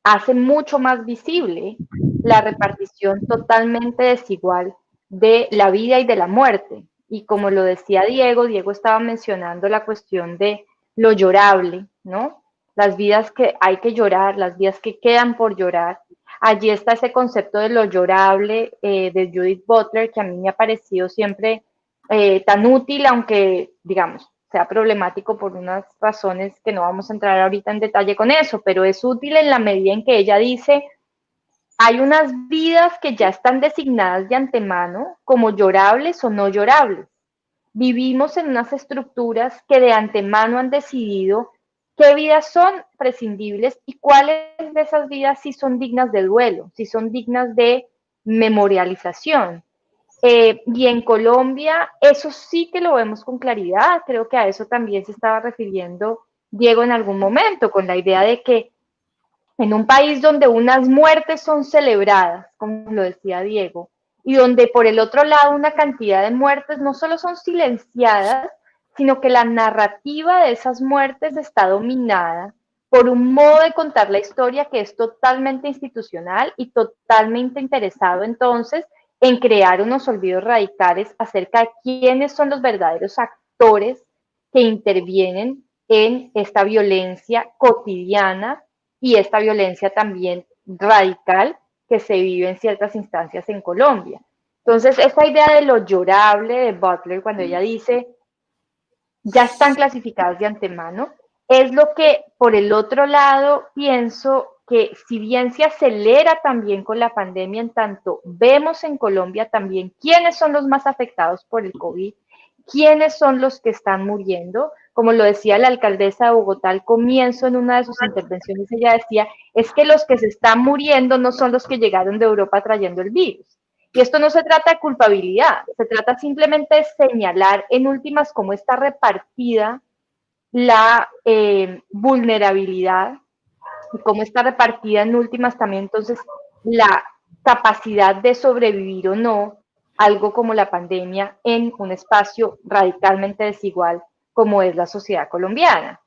hace mucho más visible la repartición totalmente desigual de la vida y de la muerte. Y como lo decía Diego estaba mencionando la cuestión de lo llorable, ¿no? Las vidas que hay que llorar, las vidas que quedan por llorar. Allí está ese concepto de lo llorable de Judith Butler, que a mí me ha parecido siempre tan útil, aunque, digamos, sea problemático por unas razones que no vamos a entrar ahorita en detalle con eso, pero es útil en la medida en que ella dice, hay unas vidas que ya están designadas de antemano como llorables o no llorables. Vivimos en unas estructuras que de antemano han decidido qué vidas son prescindibles y cuáles de esas vidas sí son dignas de duelo, sí son dignas de memorialización. Y en Colombia eso sí que lo vemos con claridad, creo que a eso también se estaba refiriendo Diego en algún momento, con la idea de que en un país donde unas muertes son celebradas, como lo decía Diego, y donde por el otro lado una cantidad de muertes no solo son silenciadas, sino que la narrativa de esas muertes está dominada por un modo de contar la historia que es totalmente institucional y totalmente interesado entonces en crear unos olvidos radicales acerca de quiénes son los verdaderos actores que intervienen en esta violencia cotidiana y esta violencia también radical que se vive en ciertas instancias en Colombia. Entonces, esta idea de lo llorable de Butler, cuando ella dice, ya están clasificadas de antemano, es lo que, por el otro lado, pienso que si bien se acelera también con la pandemia, en tanto vemos en Colombia también quiénes son los más afectados por el COVID, quiénes son los que están muriendo. Como lo decía la alcaldesa de Bogotá al comienzo en una de sus intervenciones, ella decía, es que los que se están muriendo no son los que llegaron de Europa trayendo el virus. Y esto no se trata de culpabilidad, se trata simplemente de señalar en últimas cómo está repartida la vulnerabilidad y cómo está repartida en últimas también entonces la capacidad de sobrevivir o no algo como la pandemia en un espacio radicalmente desigual como es la sociedad colombiana,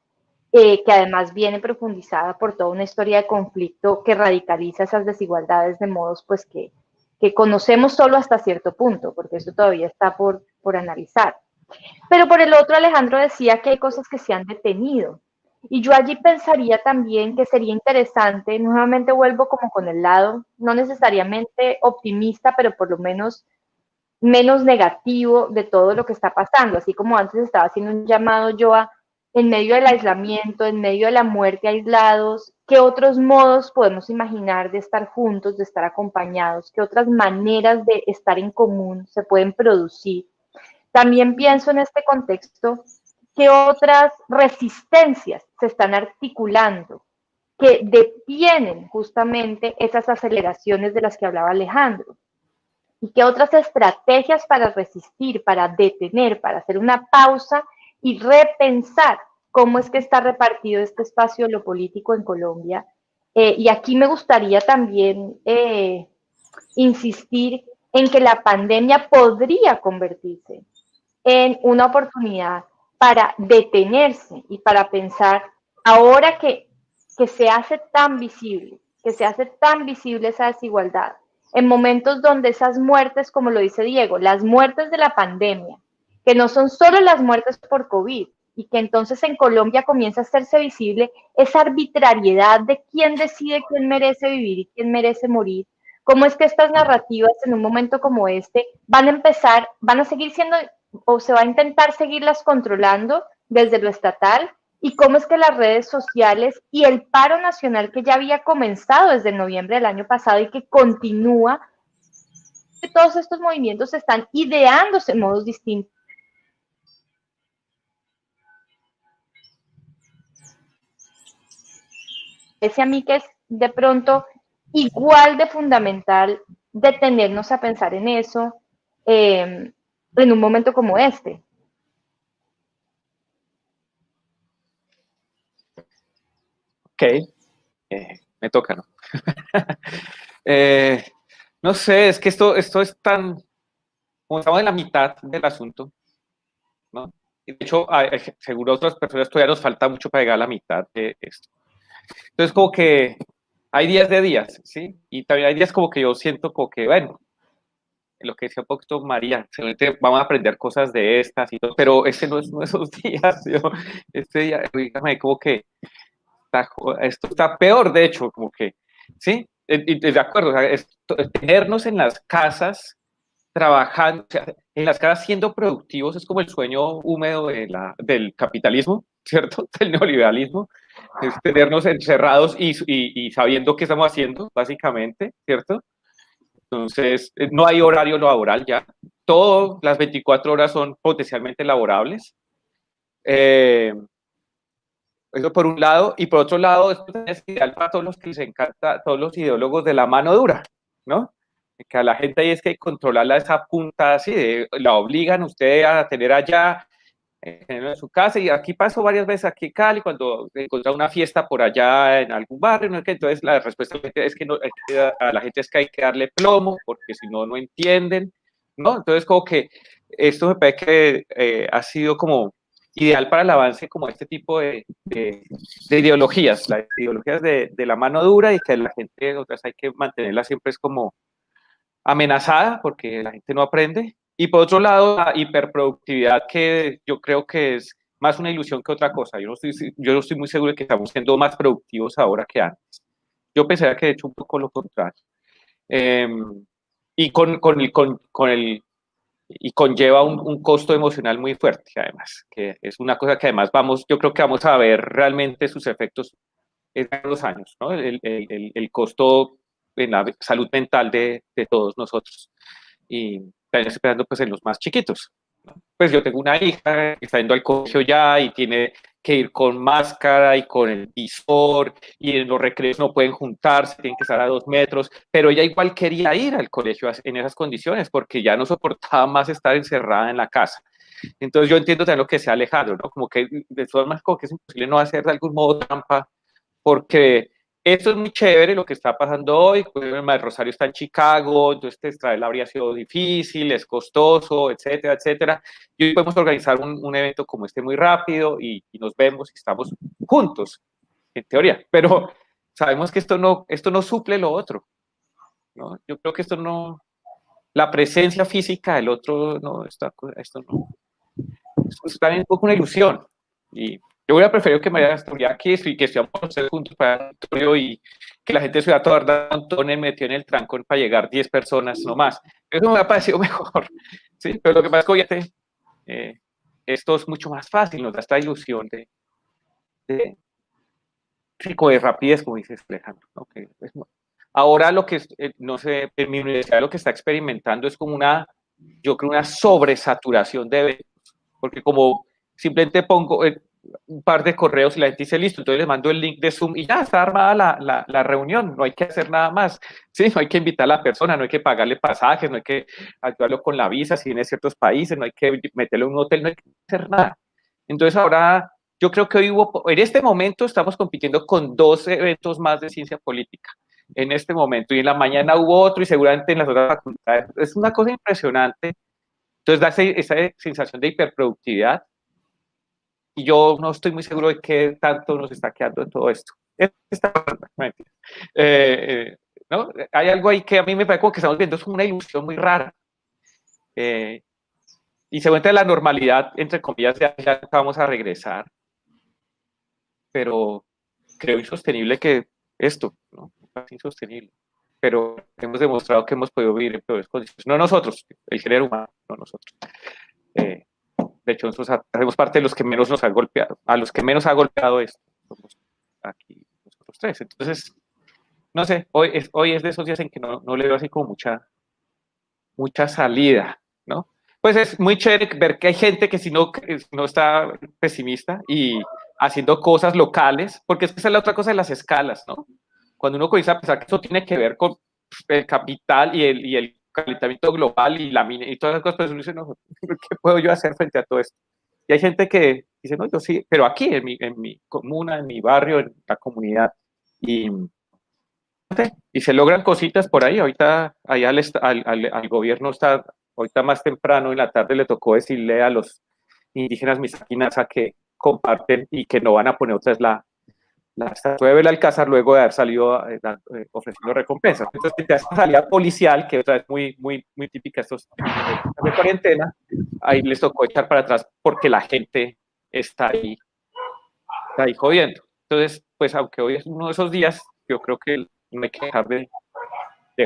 que además viene profundizada por toda una historia de conflicto que radicaliza esas desigualdades de modos pues que conocemos solo hasta cierto punto, porque eso todavía está por analizar. Pero por el otro, Alejandro decía que hay cosas que se han detenido. Y yo allí pensaría también que sería interesante, nuevamente vuelvo como con el lado, no necesariamente optimista, pero por lo menos negativo de todo lo que está pasando. Así como antes estaba haciendo un llamado yo a, en medio del aislamiento, en medio de la muerte aislados, ¿qué otros modos podemos imaginar de estar juntos, de estar acompañados? ¿Qué otras maneras de estar en común se pueden producir? También pienso en este contexto qué otras resistencias se están articulando que detienen justamente esas aceleraciones de las que hablaba Alejandro. Y qué otras estrategias para resistir, para detener, para hacer una pausa y repensar cómo es que está repartido este espacio de lo político en Colombia. Y aquí me gustaría también insistir en que la pandemia podría convertirse en una oportunidad para detenerse y para pensar, ahora que se hace tan visible, esa desigualdad, en momentos donde esas muertes, como lo dice Diego, las muertes de la pandemia, que no son solo las muertes por COVID, y que entonces en Colombia comienza a hacerse visible esa arbitrariedad de quién decide quién merece vivir y quién merece morir, cómo es que estas narrativas en un momento como este van a seguir siendo, o se va a intentar seguirlas controlando desde lo estatal, y cómo es que las redes sociales y el paro nacional que ya había comenzado desde noviembre del año pasado y que continúa, que todos estos movimientos están ideándose en modos distintos. Parece a mí que es de pronto igual de fundamental detenernos a pensar en eso en un momento como este. Ok, me toca, ¿no? No sé, es que esto es tan, como estamos en la mitad del asunto, ¿no? Y de hecho, seguro a otras personas todavía nos falta mucho para llegar a la mitad de esto. Entonces, como que hay días de días, ¿sí? Y también hay días como que yo siento como que, bueno, lo que decía un poquito María, seguramente vamos a aprender cosas de estas y todo, pero ese no es uno de esos días, yo, este día, dígame, como que esto está peor, de hecho, como que, ¿sí? Y de acuerdo, o sea, tenernos en las casas trabajando, o sea, en las casas siendo productivos es como el sueño húmedo del capitalismo, ¿cierto? Del neoliberalismo, es tenernos encerrados y sabiendo qué estamos haciendo, básicamente, ¿cierto? Entonces, no hay horario laboral ya, todas las 24 horas son potencialmente laborables. Eso por un lado, y por otro lado, esto es ideal para todos los que les encanta, todos los ideólogos de la mano dura, ¿no? Que a la gente ahí es que hay que controlarla esa punta así, la obligan usted a tener allá en su casa, y aquí pasó varias veces aquí en Cali, cuando encontraba una fiesta por allá en algún barrio, ¿no? Entonces la respuesta es que, no, a la gente es que hay que darle plomo, porque si no, no entienden, ¿no? Entonces como que esto me parece que ha sido como ideal para el avance como este tipo de ideologías, las ideologías de la mano dura, y que la gente, otras hay que mantenerla siempre es como amenazada porque la gente no aprende. Y por otro lado, la hiperproductividad, que yo creo que es más una ilusión que otra cosa. Yo no estoy muy seguro de que estamos siendo más productivos ahora que antes. Yo pensaría que de hecho un poco lo contrario. Eh, y y conlleva un costo emocional muy fuerte, además, que es una cosa que además yo creo que vamos a ver realmente sus efectos en los años, ¿no? El costo en la salud mental de todos nosotros. Y también esperando pues en los más chiquitos, ¿no? Pues yo tengo una hija que está yendo al colegio ya y tiene que ir con máscara y con el visor, y en los recreos no pueden juntarse, tienen que estar a 2 metros, pero ella igual quería ir al colegio en esas condiciones porque ya no soportaba más estar encerrada en la casa. Entonces yo entiendo también lo que sea Alejandro, ¿no? Como que de todas maneras como que es imposible no hacer de algún modo trampa, porque esto es muy chévere lo que está pasando hoy. El Rosario está en Chicago, entonces extraerla habría sido difícil, es costoso, etcétera, etcétera. Y hoy podemos organizar un evento como este muy rápido y nos vemos y estamos juntos, en teoría. Pero sabemos que esto no suple lo otro, ¿no? Yo creo que esto no, la presencia física del otro, no, esto no. Esto es también un poco una ilusión. Y yo hubiera preferido que María estuviera aquí y que estuviéramos juntos para el auditorio y que la gente se hubiera tardado un montón en metido en el trancón para llegar 10 personas no más. Eso me hubiera parecido mejor, ¿sí? Pero lo que pasa es que obviamente esto es mucho más fácil, nos da esta ilusión de rapidez, como dices Alejandro, ¿no? Que ahora lo que, no sé, en mi universidad lo que está experimentando es como yo creo, una sobresaturación de eventos, porque como simplemente pongo un par de correos y la gente dice listo, entonces les mando el link de Zoom y ya está armada la reunión, no hay que hacer nada más, ¿sí? No hay que invitar a la persona, no hay que pagarle pasajes, no hay que ayudarlo con la visa si viene a ciertos países, no hay que meterlo en un hotel, no hay que hacer nada. Entonces ahora yo creo que en este momento estamos compitiendo con 2 eventos más de ciencia política, en este momento, y en la mañana hubo otro y seguramente en las otras facultades. Es una cosa impresionante. Entonces da esa sensación de hiperproductividad, y yo no estoy muy seguro de qué tanto nos está quedando de todo esto. ¿No? Hay algo ahí que a mí me parece como que estamos viendo, es una ilusión muy rara. Y seguramente la normalidad, entre comillas, ya vamos a regresar, pero creo insostenible que esto, ¿no? Es insostenible. Pero hemos demostrado que hemos podido vivir en peores condiciones. No nosotros, el género humano, no nosotros. De hecho, nosotros hacemos parte de los que menos nos ha golpeado, a los que menos ha golpeado esto, somos aquí nosotros tres. Entonces, no sé, hoy es de esos días en que no le veo así como mucha salida, ¿no? Pues es muy chévere ver que hay gente que si no está pesimista y haciendo cosas locales, porque esa es la otra cosa de las escalas, ¿no? Cuando uno comienza a pensar que eso tiene que ver con el capital y el calentamiento global y la mina y todas las cosas, pues uno dice, no, ¿qué puedo yo hacer frente a todo esto? Y hay gente que dice, no, yo sí, pero aquí, en mi comuna, en mi barrio, en la comunidad, y se logran cositas por ahí. Ahorita allá al gobierno está, ahorita más temprano en la tarde le tocó decirle a los indígenas misaquinasa que comparten y que no van a poner otra vez la estatua de Belalcázar luego de haber salido ofreciendo recompensas. Entonces, esta salida policial, que otra vez muy típica estos de cuarentena, ahí les tocó echar para atrás porque la gente está ahí jodiendo. Entonces, pues aunque hoy es uno de esos días, yo creo que no hay que dejar de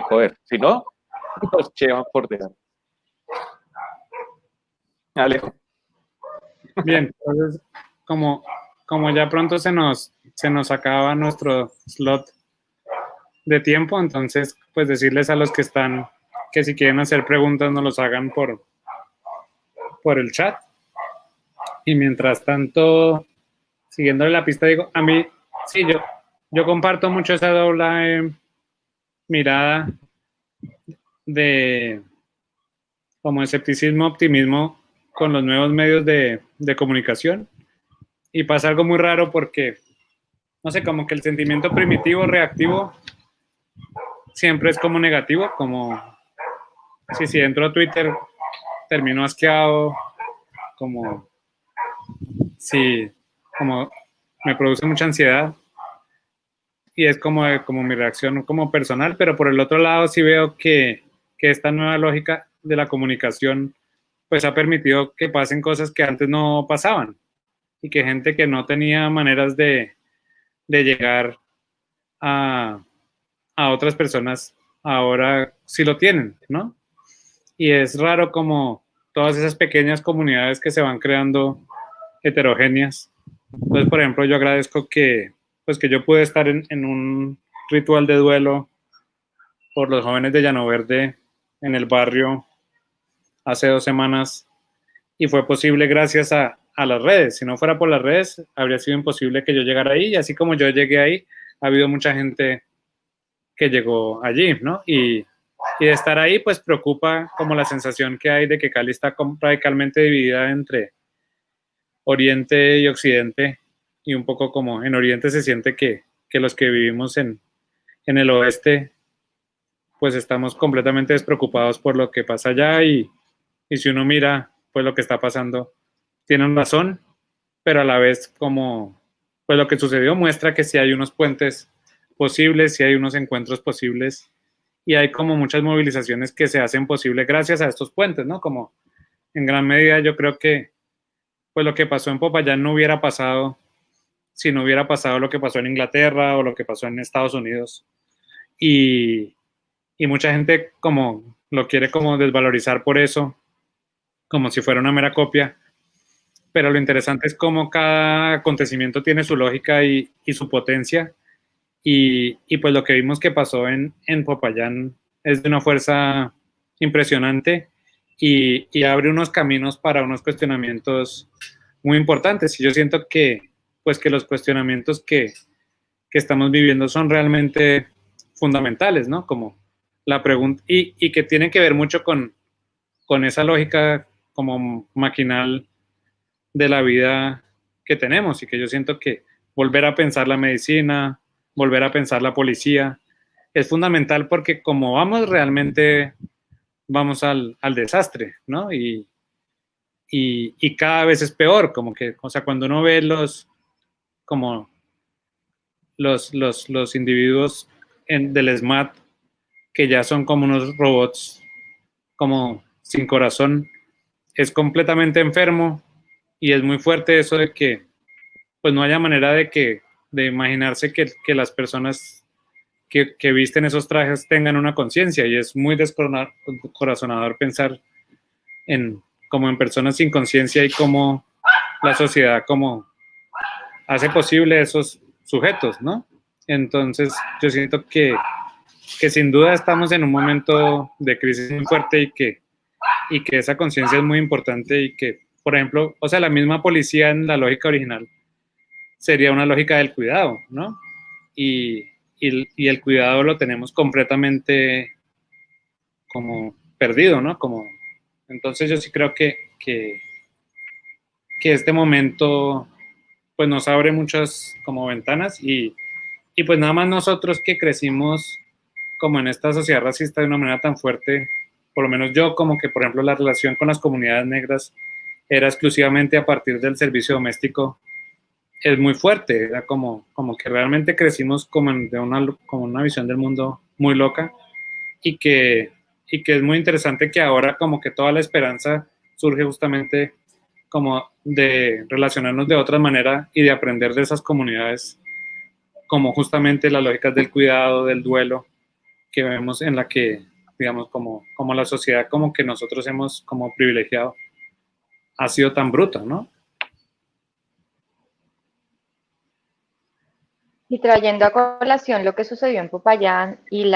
joder, si no, nos llevan por delante. Alejo. Bien, entonces, como ya pronto se nos acaba nuestro slot de tiempo, entonces, pues decirles a los que están que si quieren hacer preguntas nos los hagan por el chat. Y mientras tanto, siguiéndole la pista, digo, a mí, sí, yo comparto mucho esa doble mirada de como escepticismo, optimismo con los nuevos medios de comunicación. Y pasa algo muy raro porque, no sé, como que el sentimiento primitivo, reactivo, siempre es como negativo, como si entro a Twitter, termino asqueado, como me produce mucha ansiedad. Y es como mi reacción como personal, pero por el otro lado sí veo que esta nueva lógica de la comunicación pues ha permitido que pasen cosas que antes no pasaban y que gente que no tenía maneras de llegar a otras personas ahora sí lo tienen, ¿no? Y es raro como todas esas pequeñas comunidades que se van creando heterogéneas. Entonces, por ejemplo, yo agradezco que yo pude estar en un ritual de duelo por los jóvenes de Llano Verde en el barrio hace 2 semanas y fue posible gracias a las redes. Si no fuera por las redes, habría sido imposible que yo llegara ahí, y así como yo llegué ahí, ha habido mucha gente que llegó allí, ¿no? Y de estar ahí, pues preocupa como la sensación que hay de que Cali está radicalmente dividida entre Oriente y Occidente, y un poco como en Oriente se siente que los que vivimos en el oeste, pues estamos completamente despreocupados por lo que pasa allá, y si uno mira pues lo que está pasando, tienen razón, pero a la vez como pues lo que sucedió muestra que sí hay unos puentes posibles, sí hay unos encuentros posibles, y hay como muchas movilizaciones que se hacen posibles gracias a estos puentes, ¿no? Como en gran medida yo creo que pues lo que pasó en Popayán no hubiera pasado si no hubiera pasado lo que pasó en Inglaterra o lo que pasó en Estados Unidos. Y mucha gente como lo quiere como desvalorizar por eso, como si fuera una mera copia. Pero lo interesante es cómo cada acontecimiento tiene su lógica y su potencia. Y pues lo que vimos que pasó en Popayán es de una fuerza impresionante y abre unos caminos para unos cuestionamientos muy importantes. Y yo siento que pues que los cuestionamientos que estamos viviendo son realmente fundamentales, ¿no? Como la pregunta, y que tienen que ver mucho con esa lógica como maquinal de la vida que tenemos, y que yo siento que volver a pensar la medicina, volver a pensar la policía, es fundamental porque como vamos realmente vamos al desastre, ¿no? Y cada vez es peor, como que, o sea, cuando uno ve los individuos del SMAT, que ya son como unos robots como sin corazón, es completamente enfermo, y es muy fuerte eso de que pues no haya manera de imaginarse que las personas que visten esos trajes tengan una conciencia, y es muy descorazonador pensar en como en personas sin conciencia y cómo la sociedad como hace posible esos sujetos, ¿no? Entonces yo siento que sin duda estamos en un momento de crisis muy fuerte y que esa conciencia es muy importante y que, por ejemplo, o sea, la misma policía en la lógica original sería una lógica del cuidado, ¿no? Y el cuidado lo tenemos completamente como perdido, ¿no? Como, entonces yo sí creo que este momento pues nos abre muchas como ventanas y pues nada más nosotros que crecimos como en esta sociedad racista de una manera tan fuerte, por lo menos yo como que por ejemplo la relación con las comunidades negras era exclusivamente a partir del servicio doméstico, es muy fuerte, era como que realmente crecimos como como una visión del mundo muy loca y y que es muy interesante que ahora como que toda la esperanza surge justamente como de relacionarnos de otra manera y de aprender de esas comunidades, como justamente las lógicas del cuidado, del duelo, que vemos en la que, digamos, como la sociedad como que nosotros hemos como privilegiado, ha sido tan bruta, ¿no? Y trayendo a colación lo que sucedió en Popayán y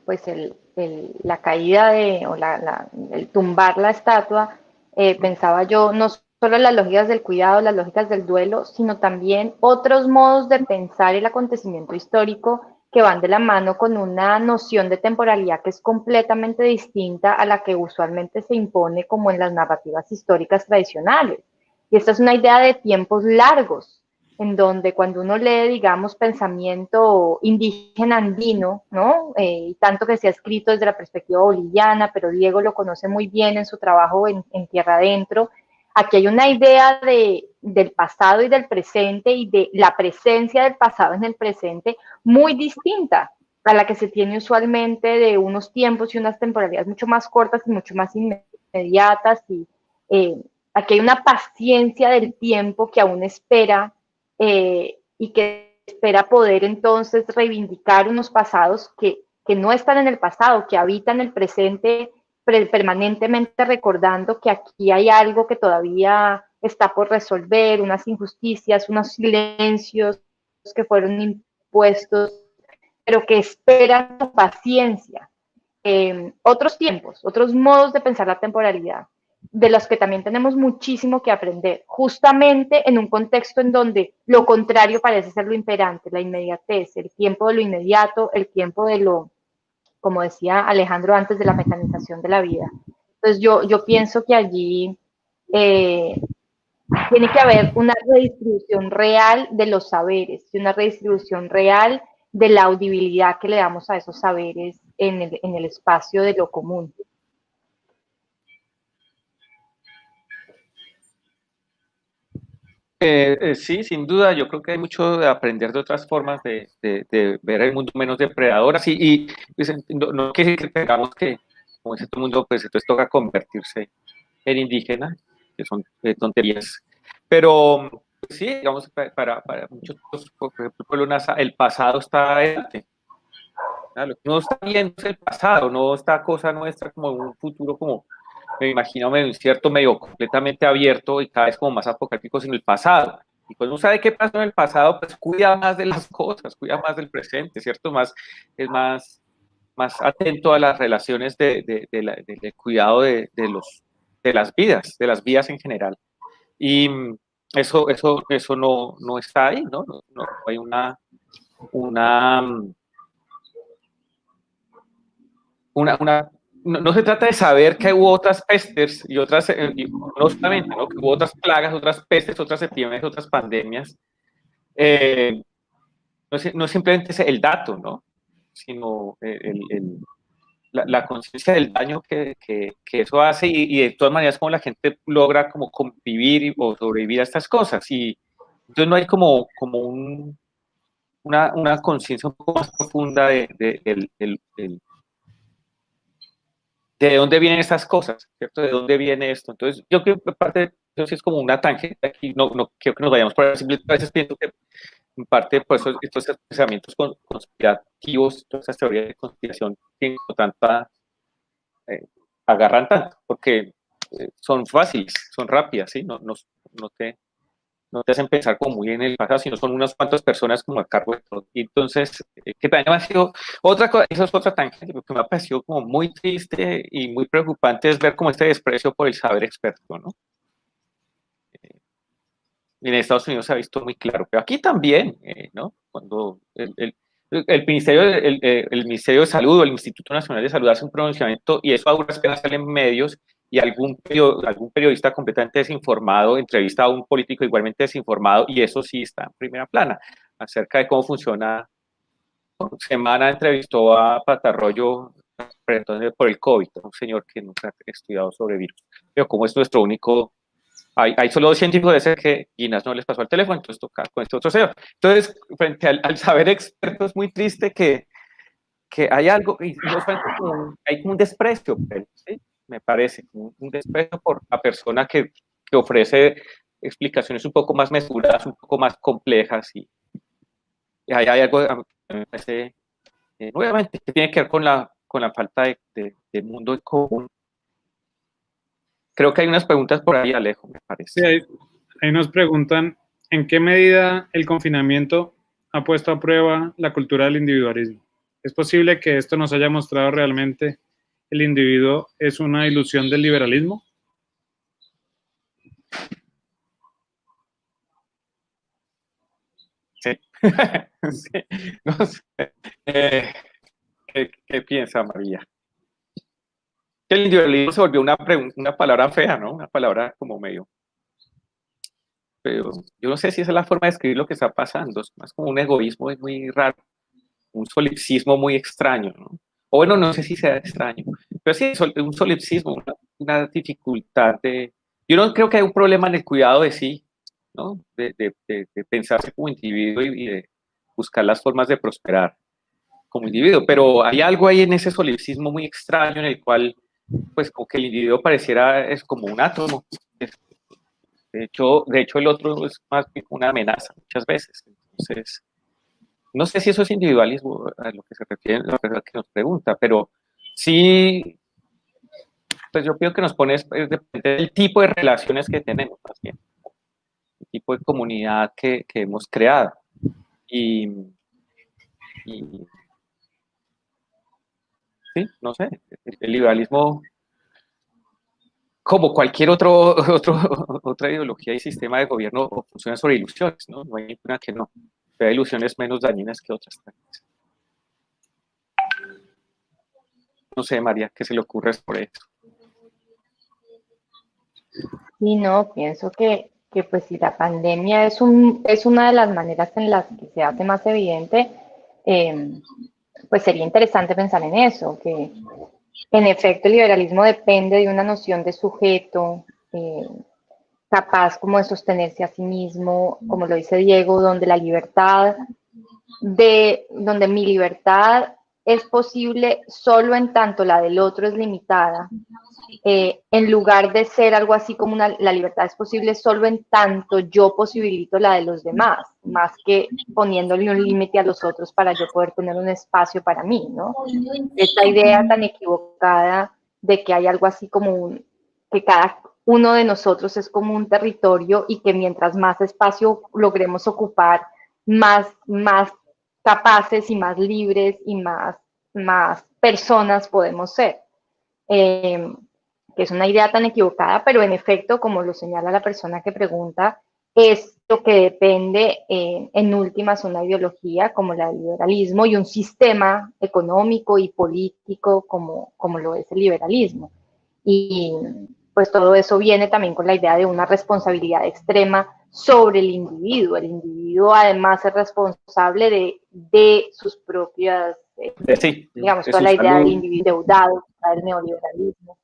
pues la caída el tumbar la estatua, pensaba yo no solo las lógicas del cuidado, las lógicas del duelo, sino también otros modos de pensar el acontecimiento histórico que van de la mano con una noción de temporalidad que es completamente distinta a la que usualmente se impone como en las narrativas históricas tradicionales. Y esta es una idea de tiempos largos, en donde cuando uno lee, digamos, pensamiento indígena andino, ¿no? Y tanto que se ha escrito desde la perspectiva boliviana, pero Diego lo conoce muy bien en su trabajo en Tierra Adentro, aquí hay una idea del pasado y del presente y de la presencia del pasado en el presente muy distinta a la que se tiene usualmente de unos tiempos y unas temporalidades mucho más cortas y mucho más inmediatas. Y aquí hay una paciencia del tiempo que aún espera y que espera poder entonces reivindicar unos pasados que no están en el pasado, que habitan el presente permanentemente recordando que aquí hay algo que todavía está por resolver, unas injusticias, unos silencios que fueron impuestos, pero que esperan con paciencia. Otros tiempos, otros modos de pensar la temporalidad, de los que también tenemos muchísimo que aprender, justamente en un contexto en donde lo contrario parece ser lo imperante, la inmediatez, el tiempo de lo inmediato, el tiempo de lo, como decía Alejandro antes, de la mecanización de la vida. Entonces yo pienso que allí tiene que haber una redistribución real de los saberes y una redistribución real de la audibilidad que le damos a esos saberes en el espacio de lo común. Sí, sin duda, yo creo que hay mucho de aprender de otras formas de ver el mundo menos depredadoras pues, no quiere decir que tengamos que, como dice todo el mundo, pues entonces toca convertirse en indígena, que son tonterías, pero pues, sí, digamos, para muchos, por ejemplo, el pasado está adelante. Lo que no está viendo es el pasado, no está cosa nuestra como un futuro como me imagino medio incierto, medio completamente abierto y cada vez como más apocalíptico sino el pasado. Y cuando uno sabe qué pasó en el pasado, pues cuida más de las cosas, cuida más del presente, ¿cierto? Es más atento a las relaciones del cuidado de las vidas en general. Y eso no está ahí, ¿no? No hay una, una no se trata de saber que hubo otras pestes y otras, no solamente, ¿no? Que hubo otras plagas, otras pestes, otras epidemias, otras pandemias. No simplemente es el dato, ¿no? Sino la conciencia del daño que eso hace y de todas maneras cómo la gente logra como convivir o sobrevivir a estas cosas. Y entonces no hay como una conciencia un poco más profunda de dónde vienen estas cosas, ¿cierto? ¿De dónde viene esto? Entonces, yo creo que parte de eso sí es como una tangente aquí, no quiero que nos vayamos por ahí, simplemente a veces pienso que en parte por eso estos pensamientos conspirativos, todas estas teorías de conspiración tienen tanta, agarran tanto, porque son fáciles, son rápidas, ¿sí? No te hacen pensar como muy en el pasado, sino son unas cuantas personas como a cargo de todo. Y entonces, que también ha sido otra cosa, eso es otra tangente, porque me ha parecido como muy triste y muy preocupante es ver como este desprecio por el saber experto, ¿no? En Estados Unidos se ha visto muy claro, pero aquí también, ¿no? Cuando el Ministerio de Salud o el Instituto Nacional de Salud hace un pronunciamiento y eso a duras penas sale en medios y algún periodista completamente desinformado entrevista a un político igualmente desinformado y eso sí está en primera plana acerca de cómo funciona. Semana entrevistó a Patarroyo por el COVID, un señor que nunca ha estudiado sobre virus, pero como es nuestro único. Hay solo 2 científicos de ese que Guinness no les pasó el teléfono, entonces toca con este otro señor. Entonces, frente al saber experto, es muy triste que hay algo, y hay como un desprecio, ¿sí? Me parece, un desprecio por la persona que ofrece explicaciones un poco más mesuradas, un poco más complejas, y hay algo, me parece, nuevamente, que tiene que ver con la falta de mundo en común. Creo que hay unas preguntas por ahí, Alejo, me parece. Sí, ahí nos preguntan, ¿en qué medida el confinamiento ha puesto a prueba la cultura del individualismo? ¿Es posible que esto nos haya mostrado realmente el individuo es una ilusión del liberalismo? Sí. Sí. No sé. ¿Qué piensa María? Que el individualismo se volvió una palabra fea, ¿no? Una palabra como medio. Pero yo no sé si esa es la forma de describir lo que está pasando. Es más como un egoísmo muy raro, un solipsismo muy extraño, ¿no? O bueno, no sé si sea extraño, pero sí, un solipsismo, una dificultad de. Yo no creo que haya un problema en el cuidado de sí, ¿no? De pensarse como individuo y de buscar las formas de prosperar como individuo, pero hay algo ahí en ese solipsismo muy extraño en el cual, pues, como que el individuo pareciera es como un átomo. De hecho, el otro es más bien una amenaza muchas veces. Entonces, no sé si eso es individualismo a lo que se refiere la persona que nos pregunta, pero sí, pues yo pienso que nos pone, depende del tipo de relaciones que tenemos, más bien, el tipo de comunidad que hemos creado. Y sí, no sé, el liberalismo, como cualquier otra ideología y sistema de gobierno, funciona sobre ilusiones, ¿no? No hay ninguna que no. Pero hay ilusiones menos dañinas que otras. No sé, María, ¿qué se le ocurre sobre eso? Y no, pienso que pues si la pandemia es una de las maneras en las que se hace más evidente, pues sería interesante pensar en eso, que en efecto el liberalismo depende de una noción de sujeto, capaz como de sostenerse a sí mismo, como lo dice Diego, donde la libertad, donde mi libertad es posible solo en tanto la del otro es limitada, en lugar de ser algo así como la libertad es posible solo en tanto yo posibilito la de los demás, más que poniéndole un límite a los otros para yo poder tener un espacio para mí, ¿no? Esta idea tan equivocada de que hay algo así como que cada uno de nosotros es como un territorio y que mientras más espacio logremos ocupar, más capaces y más libres y más personas podemos ser. Que es una idea tan equivocada, pero en efecto, como lo señala la persona que pregunta, es lo que depende en últimas una ideología como la del liberalismo y un sistema económico y político como lo es el liberalismo. Y pues todo eso viene también con la idea de una responsabilidad extrema sobre el individuo. El individuo además es responsable de sus propias, Sí, digamos, de toda su la idea salud. del individuo endeudado, del neoliberalismo.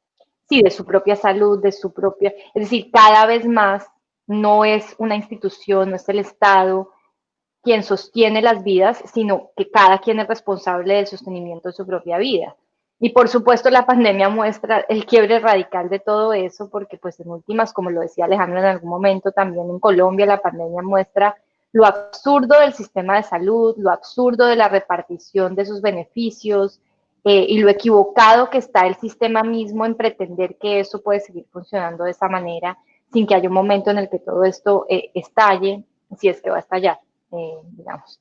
Sí, de su propia salud, de su propia, es decir, cada vez más no es una institución, no es el Estado quien sostiene las vidas, sino que cada quien es responsable del sostenimiento de su propia vida. Y por supuesto la pandemia muestra el quiebre radical de todo eso, porque pues en últimas, como lo decía Alejandro en algún momento, también en Colombia la pandemia muestra lo absurdo del sistema de salud, lo absurdo de la repartición de sus beneficios, y lo equivocado que está el sistema mismo en pretender que eso puede seguir funcionando de esa manera sin que haya un momento en el que todo esto estalle, si es que va a estallar, digamos.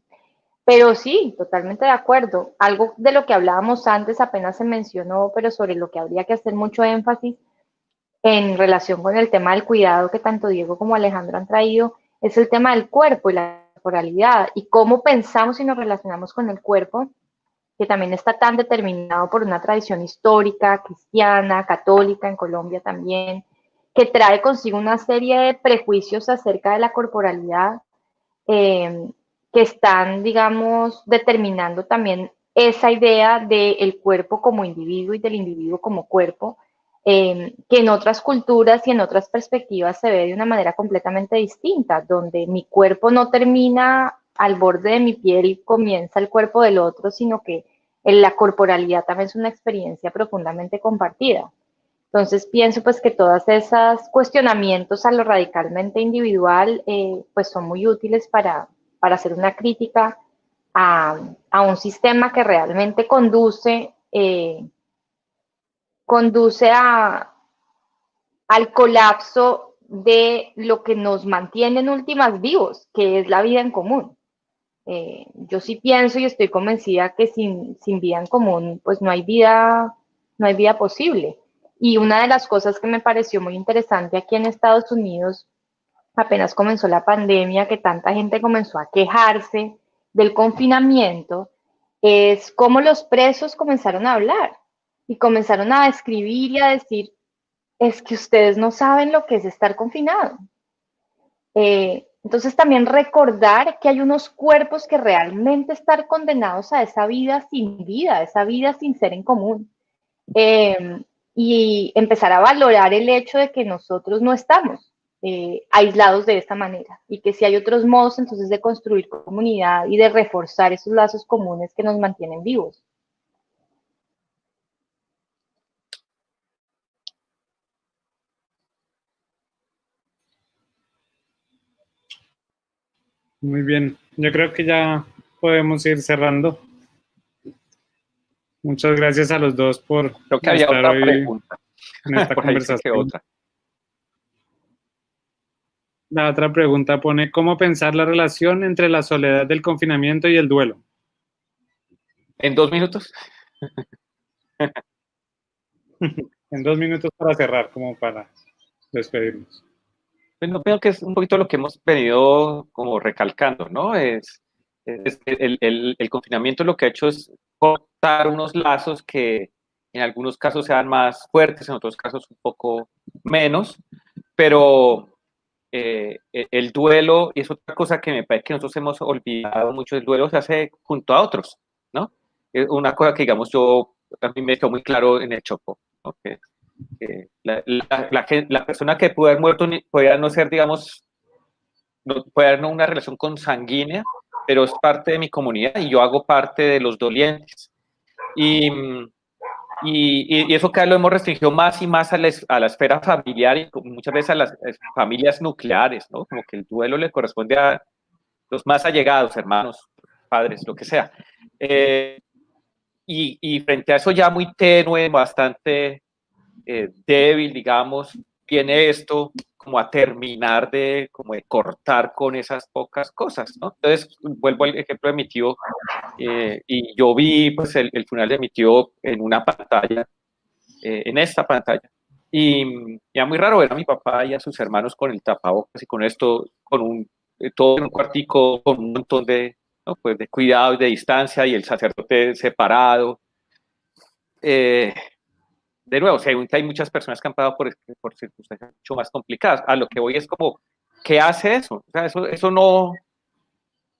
Pero sí, totalmente de acuerdo. Algo de lo que hablábamos antes apenas se mencionó, pero sobre lo que habría que hacer mucho énfasis en relación con el tema del cuidado que tanto Diego como Alejandro han traído, es el tema del cuerpo y la corporalidad y cómo pensamos y nos relacionamos con el cuerpo, que también está tan determinado por una tradición histórica, cristiana, católica, en Colombia también, que trae consigo una serie de prejuicios acerca de la corporalidad que están, digamos, determinando también esa idea del cuerpo como individuo y del individuo como cuerpo, que en otras culturas y en otras perspectivas se ve de una manera completamente distinta, donde mi cuerpo no termina al borde de mi piel y comienza el cuerpo del otro, sino que la corporalidad también es una experiencia profundamente compartida. Entonces pienso pues que todas esas cuestionamientos a lo radicalmente individual pues son muy útiles para hacer una crítica a un sistema que realmente conduce al colapso de lo que nos mantiene en últimas vivos, que es la vida en común. Yo sí pienso y estoy convencida que sin vida en común, pues no hay vida posible. Y una de las cosas que me pareció muy interesante aquí en Estados Unidos, apenas comenzó la pandemia, que tanta gente comenzó a quejarse del confinamiento, es cómo los presos comenzaron a hablar y comenzaron a escribir y a decir, es que ustedes no saben lo que es estar confinado. Entonces también recordar que hay unos cuerpos que realmente están condenados a esa vida, esa vida sin ser en común. Eh, y empezar a valorar el hecho de que nosotros no estamos aislados de esta manera y que si hay otros modos entonces de construir comunidad y de reforzar esos lazos comunes que nos mantienen vivos. Muy bien, yo creo que ya podemos ir cerrando. Muchas gracias a los dos por Creo que había estar otra hoy pregunta. en esta Por ahí sé que conversación. otra. La otra pregunta pone, ¿cómo pensar la relación entre la soledad del confinamiento y el duelo? ¿En 2 minutos? En 2 minutos para cerrar, como para despedirnos. Pues no, veo que es un poquito lo que hemos venido como recalcando, ¿no? El confinamiento lo que ha hecho es cortar unos lazos que en algunos casos sean más fuertes, en otros casos un poco menos, pero el duelo, y es otra cosa que me parece que nosotros hemos olvidado mucho, el duelo se hace junto a otros, ¿no? Es una cosa que, digamos, a mí me quedó muy claro en el Chocó, ¿no? Que la persona que pudo haber muerto podría no ser, digamos, no, puede haber no una relación consanguínea, pero es parte de mi comunidad y yo hago parte de los dolientes. Y, y eso cada vez lo hemos restringido más y más a la esfera familiar y muchas veces a las familias nucleares, ¿no? Como que el duelo le corresponde a los más allegados, hermanos, padres, lo que sea. Y frente a eso ya muy tenue, bastante débil, digamos, viene esto como a terminar como de cortar con esas pocas cosas, ¿no? Entonces, vuelvo al ejemplo de mi tío, y yo vi pues el funeral de mi tío en una pantalla, en esta pantalla, y era muy raro ver a mi papá y a sus hermanos con el tapabocas y con esto, todo en un cuartico, con un montón ¿no? Pues de cuidado y de distancia, y el sacerdote separado. De nuevo, hay muchas personas que han pasado por circunstancias mucho más complicadas. A lo que voy es como, ¿qué hace eso? O sea, eso no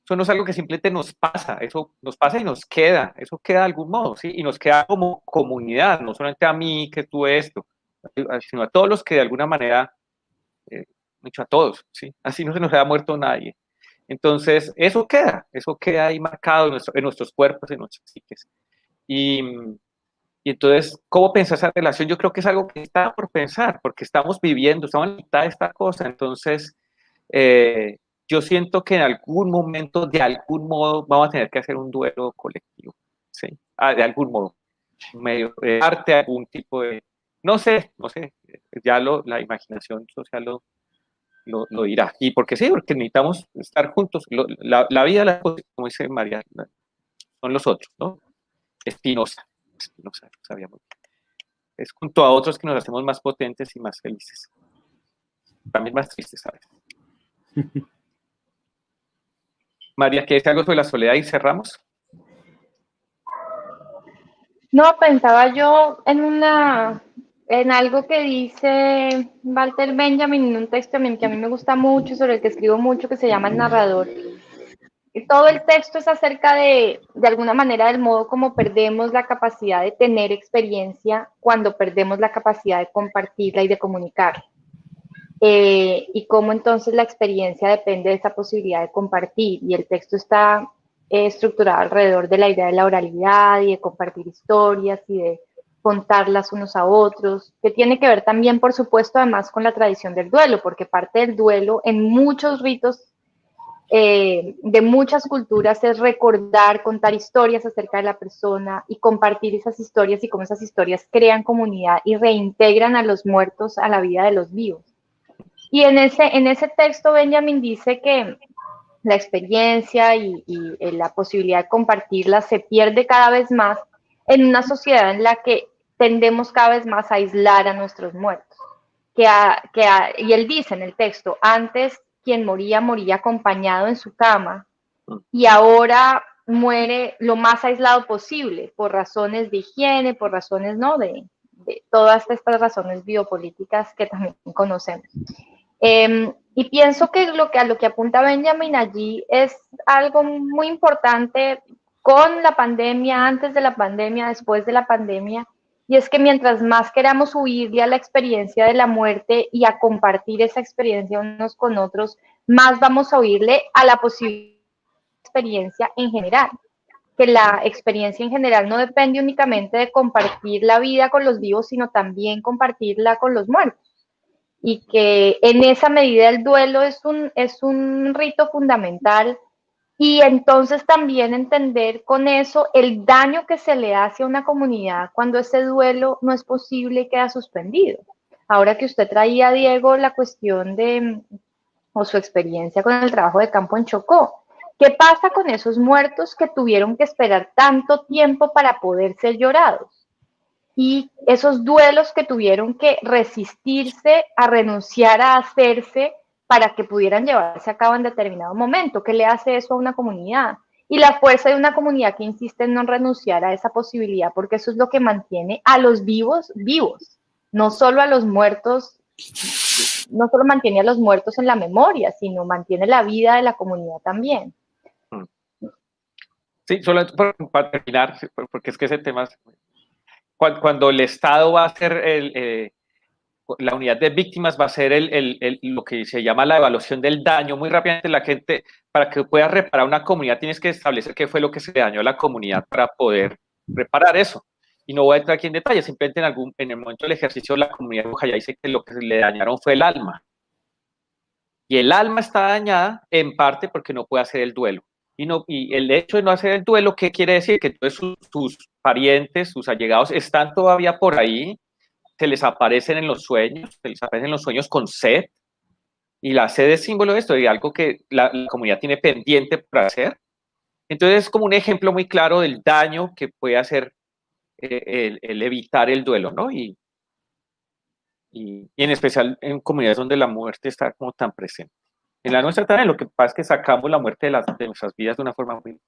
es algo que simplemente nos pasa, eso nos pasa y nos queda, eso queda de algún modo, ¿sí? Y nos queda como comunidad, no solamente a mí que tuve esto, sino a todos los que de alguna manera, dicho a todos, ¿sí? Así no se nos haya muerto nadie. Entonces, eso queda ahí marcado en nuestros cuerpos, en nuestras psiques. Y entonces, ¿cómo pensar esa relación? Yo creo que es algo que está por pensar, porque estamos en la mitad de esta cosa. Entonces, yo siento que en algún momento, de algún modo, vamos a tener que hacer un duelo colectivo, ¿sí? De algún modo. medio de arte, algún tipo de, no sé, ya la imaginación social lo dirá. ¿Y por qué sí? Porque necesitamos estar juntos. La vida, como dice María, son los otros, ¿no? Spinoza sabíamos. Es junto a otros que nos hacemos más potentes y más felices. También más tristes, ¿sabes? María, ¿qué dice algo sobre la soledad y cerramos? No, pensaba yo en algo que dice Walter Benjamin en un texto que a mí me gusta mucho, sobre el que escribo mucho, que se llama El Narrador. Y todo el texto es acerca de alguna manera, del modo como perdemos la capacidad de tener experiencia cuando perdemos la capacidad de compartirla y de comunicarla. Y cómo entonces la experiencia depende de esa posibilidad de compartir. Y el texto está estructurado alrededor de la idea de la oralidad y de compartir historias y de contarlas unos a otros, que tiene que ver también, por supuesto, además con la tradición del duelo, porque parte del duelo en muchos ritos de muchas culturas es recordar, contar historias acerca de la persona y compartir esas historias, y cómo esas historias crean comunidad y reintegran a los muertos a la vida de los vivos. Y en ese texto Benjamin dice que la experiencia y la posibilidad de compartirla se pierde cada vez más en una sociedad en la que tendemos cada vez más a aislar a nuestros muertos. Y él dice en el texto, antes quien moría, moría acompañado en su cama, y ahora muere lo más aislado posible, por razones de higiene, por razones, ¿no?, de todas estas razones biopolíticas que también conocemos. Y pienso que a lo que apunta Benjamin allí es algo muy importante con la pandemia, antes de la pandemia, después de la pandemia, y es que mientras más queramos huirle a la experiencia de la muerte y a compartir esa experiencia unos con otros, más vamos a huirle a la posible experiencia en general. Que la experiencia en general no depende únicamente de compartir la vida con los vivos, sino también compartirla con los muertos. Y que en esa medida el duelo es un rito fundamental, y entonces también entender con eso el daño que se le hace a una comunidad cuando ese duelo no es posible y queda suspendido. Ahora que usted traía, Diego, la cuestión o su experiencia con el trabajo de campo en Chocó, ¿qué pasa con esos muertos que tuvieron que esperar tanto tiempo para poder ser llorados? Y esos duelos que tuvieron que resistirse a renunciar a hacerse para que pudieran llevarse a cabo en determinado momento. ¿Qué le hace eso a una comunidad? Y la fuerza de una comunidad que insiste en no renunciar a esa posibilidad, porque eso es lo que mantiene a los vivos vivos, no solo a los muertos, no solo mantiene a los muertos en la memoria, sino mantiene la vida de la comunidad también. Sí, solo para terminar, porque es que ese tema, cuando el Estado va a hacer la unidad de víctimas va a ser lo que se llama la evaluación del daño. Muy rápidamente la gente, para que puedas reparar una comunidad, tienes que establecer qué fue lo que se le dañó a la comunidad para poder reparar eso. Y no voy a entrar aquí en detalle, simplemente en el momento del ejercicio la comunidad de Bujayá dice que lo que le dañaron fue el alma. Y el alma está dañada en parte porque no puede hacer el duelo. Y el hecho de no hacer el duelo, ¿qué quiere decir? Que entonces sus parientes, sus allegados están todavía por ahí, se les aparecen en los sueños, con sed, y la sed es símbolo de esto, de algo que la comunidad tiene pendiente por hacer. Entonces es como un ejemplo muy claro del daño que puede hacer el evitar el duelo, ¿no? Y en especial en comunidades donde la muerte está como tan presente. En la nuestra también, lo que pasa es que sacamos la muerte de nuestras vidas de una forma muy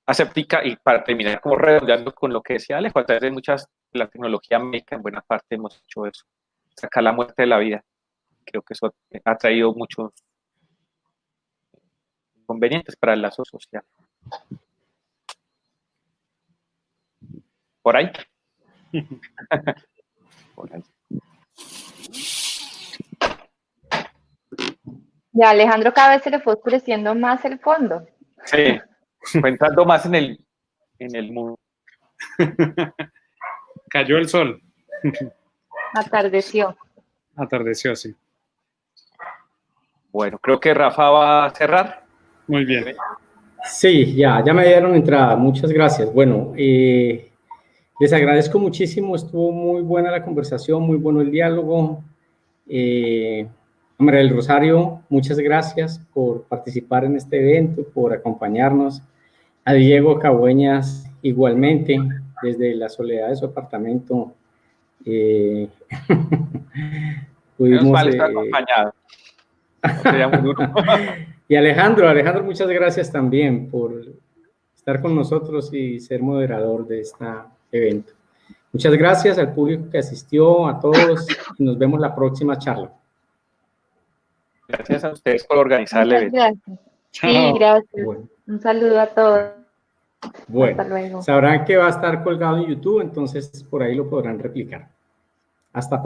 aséptica, y para terminar como redondeando con lo que decía Alejo, a través de la tecnología médica en buena parte hemos hecho eso, sacar la muerte de la vida. Creo que eso ha traído muchos inconvenientes para el lazo social. ¿Por ahí? Por ahí. Ya, Alejandro, cada vez se le fue oscureciendo más el fondo. Sí, pensando más en el mundo. Cayó el sol. Atardeció. Atardeció, sí. Bueno, creo que Rafa va a cerrar. Muy bien. Sí, ya me dieron entrada. Muchas gracias. Bueno, Les agradezco muchísimo, estuvo muy buena la conversación, muy bueno el diálogo. María del Rosario, muchas gracias por participar en este evento, por acompañarnos. A Diego Cabueñas, igualmente, desde la soledad de su apartamento. Menos Pudimos... mal estar acompañado. No sería muy duro. Y Alejandro, muchas gracias también por estar con nosotros y ser moderador de este evento. Muchas gracias al público que asistió, a todos, y nos vemos la próxima charla. Gracias a ustedes por organizar el evento. Gracias. Sí, gracias. Bueno. Un saludo a todos. Bueno, hasta luego. Sabrán que va a estar colgado en YouTube, entonces por ahí lo podrán replicar. Hasta pronto.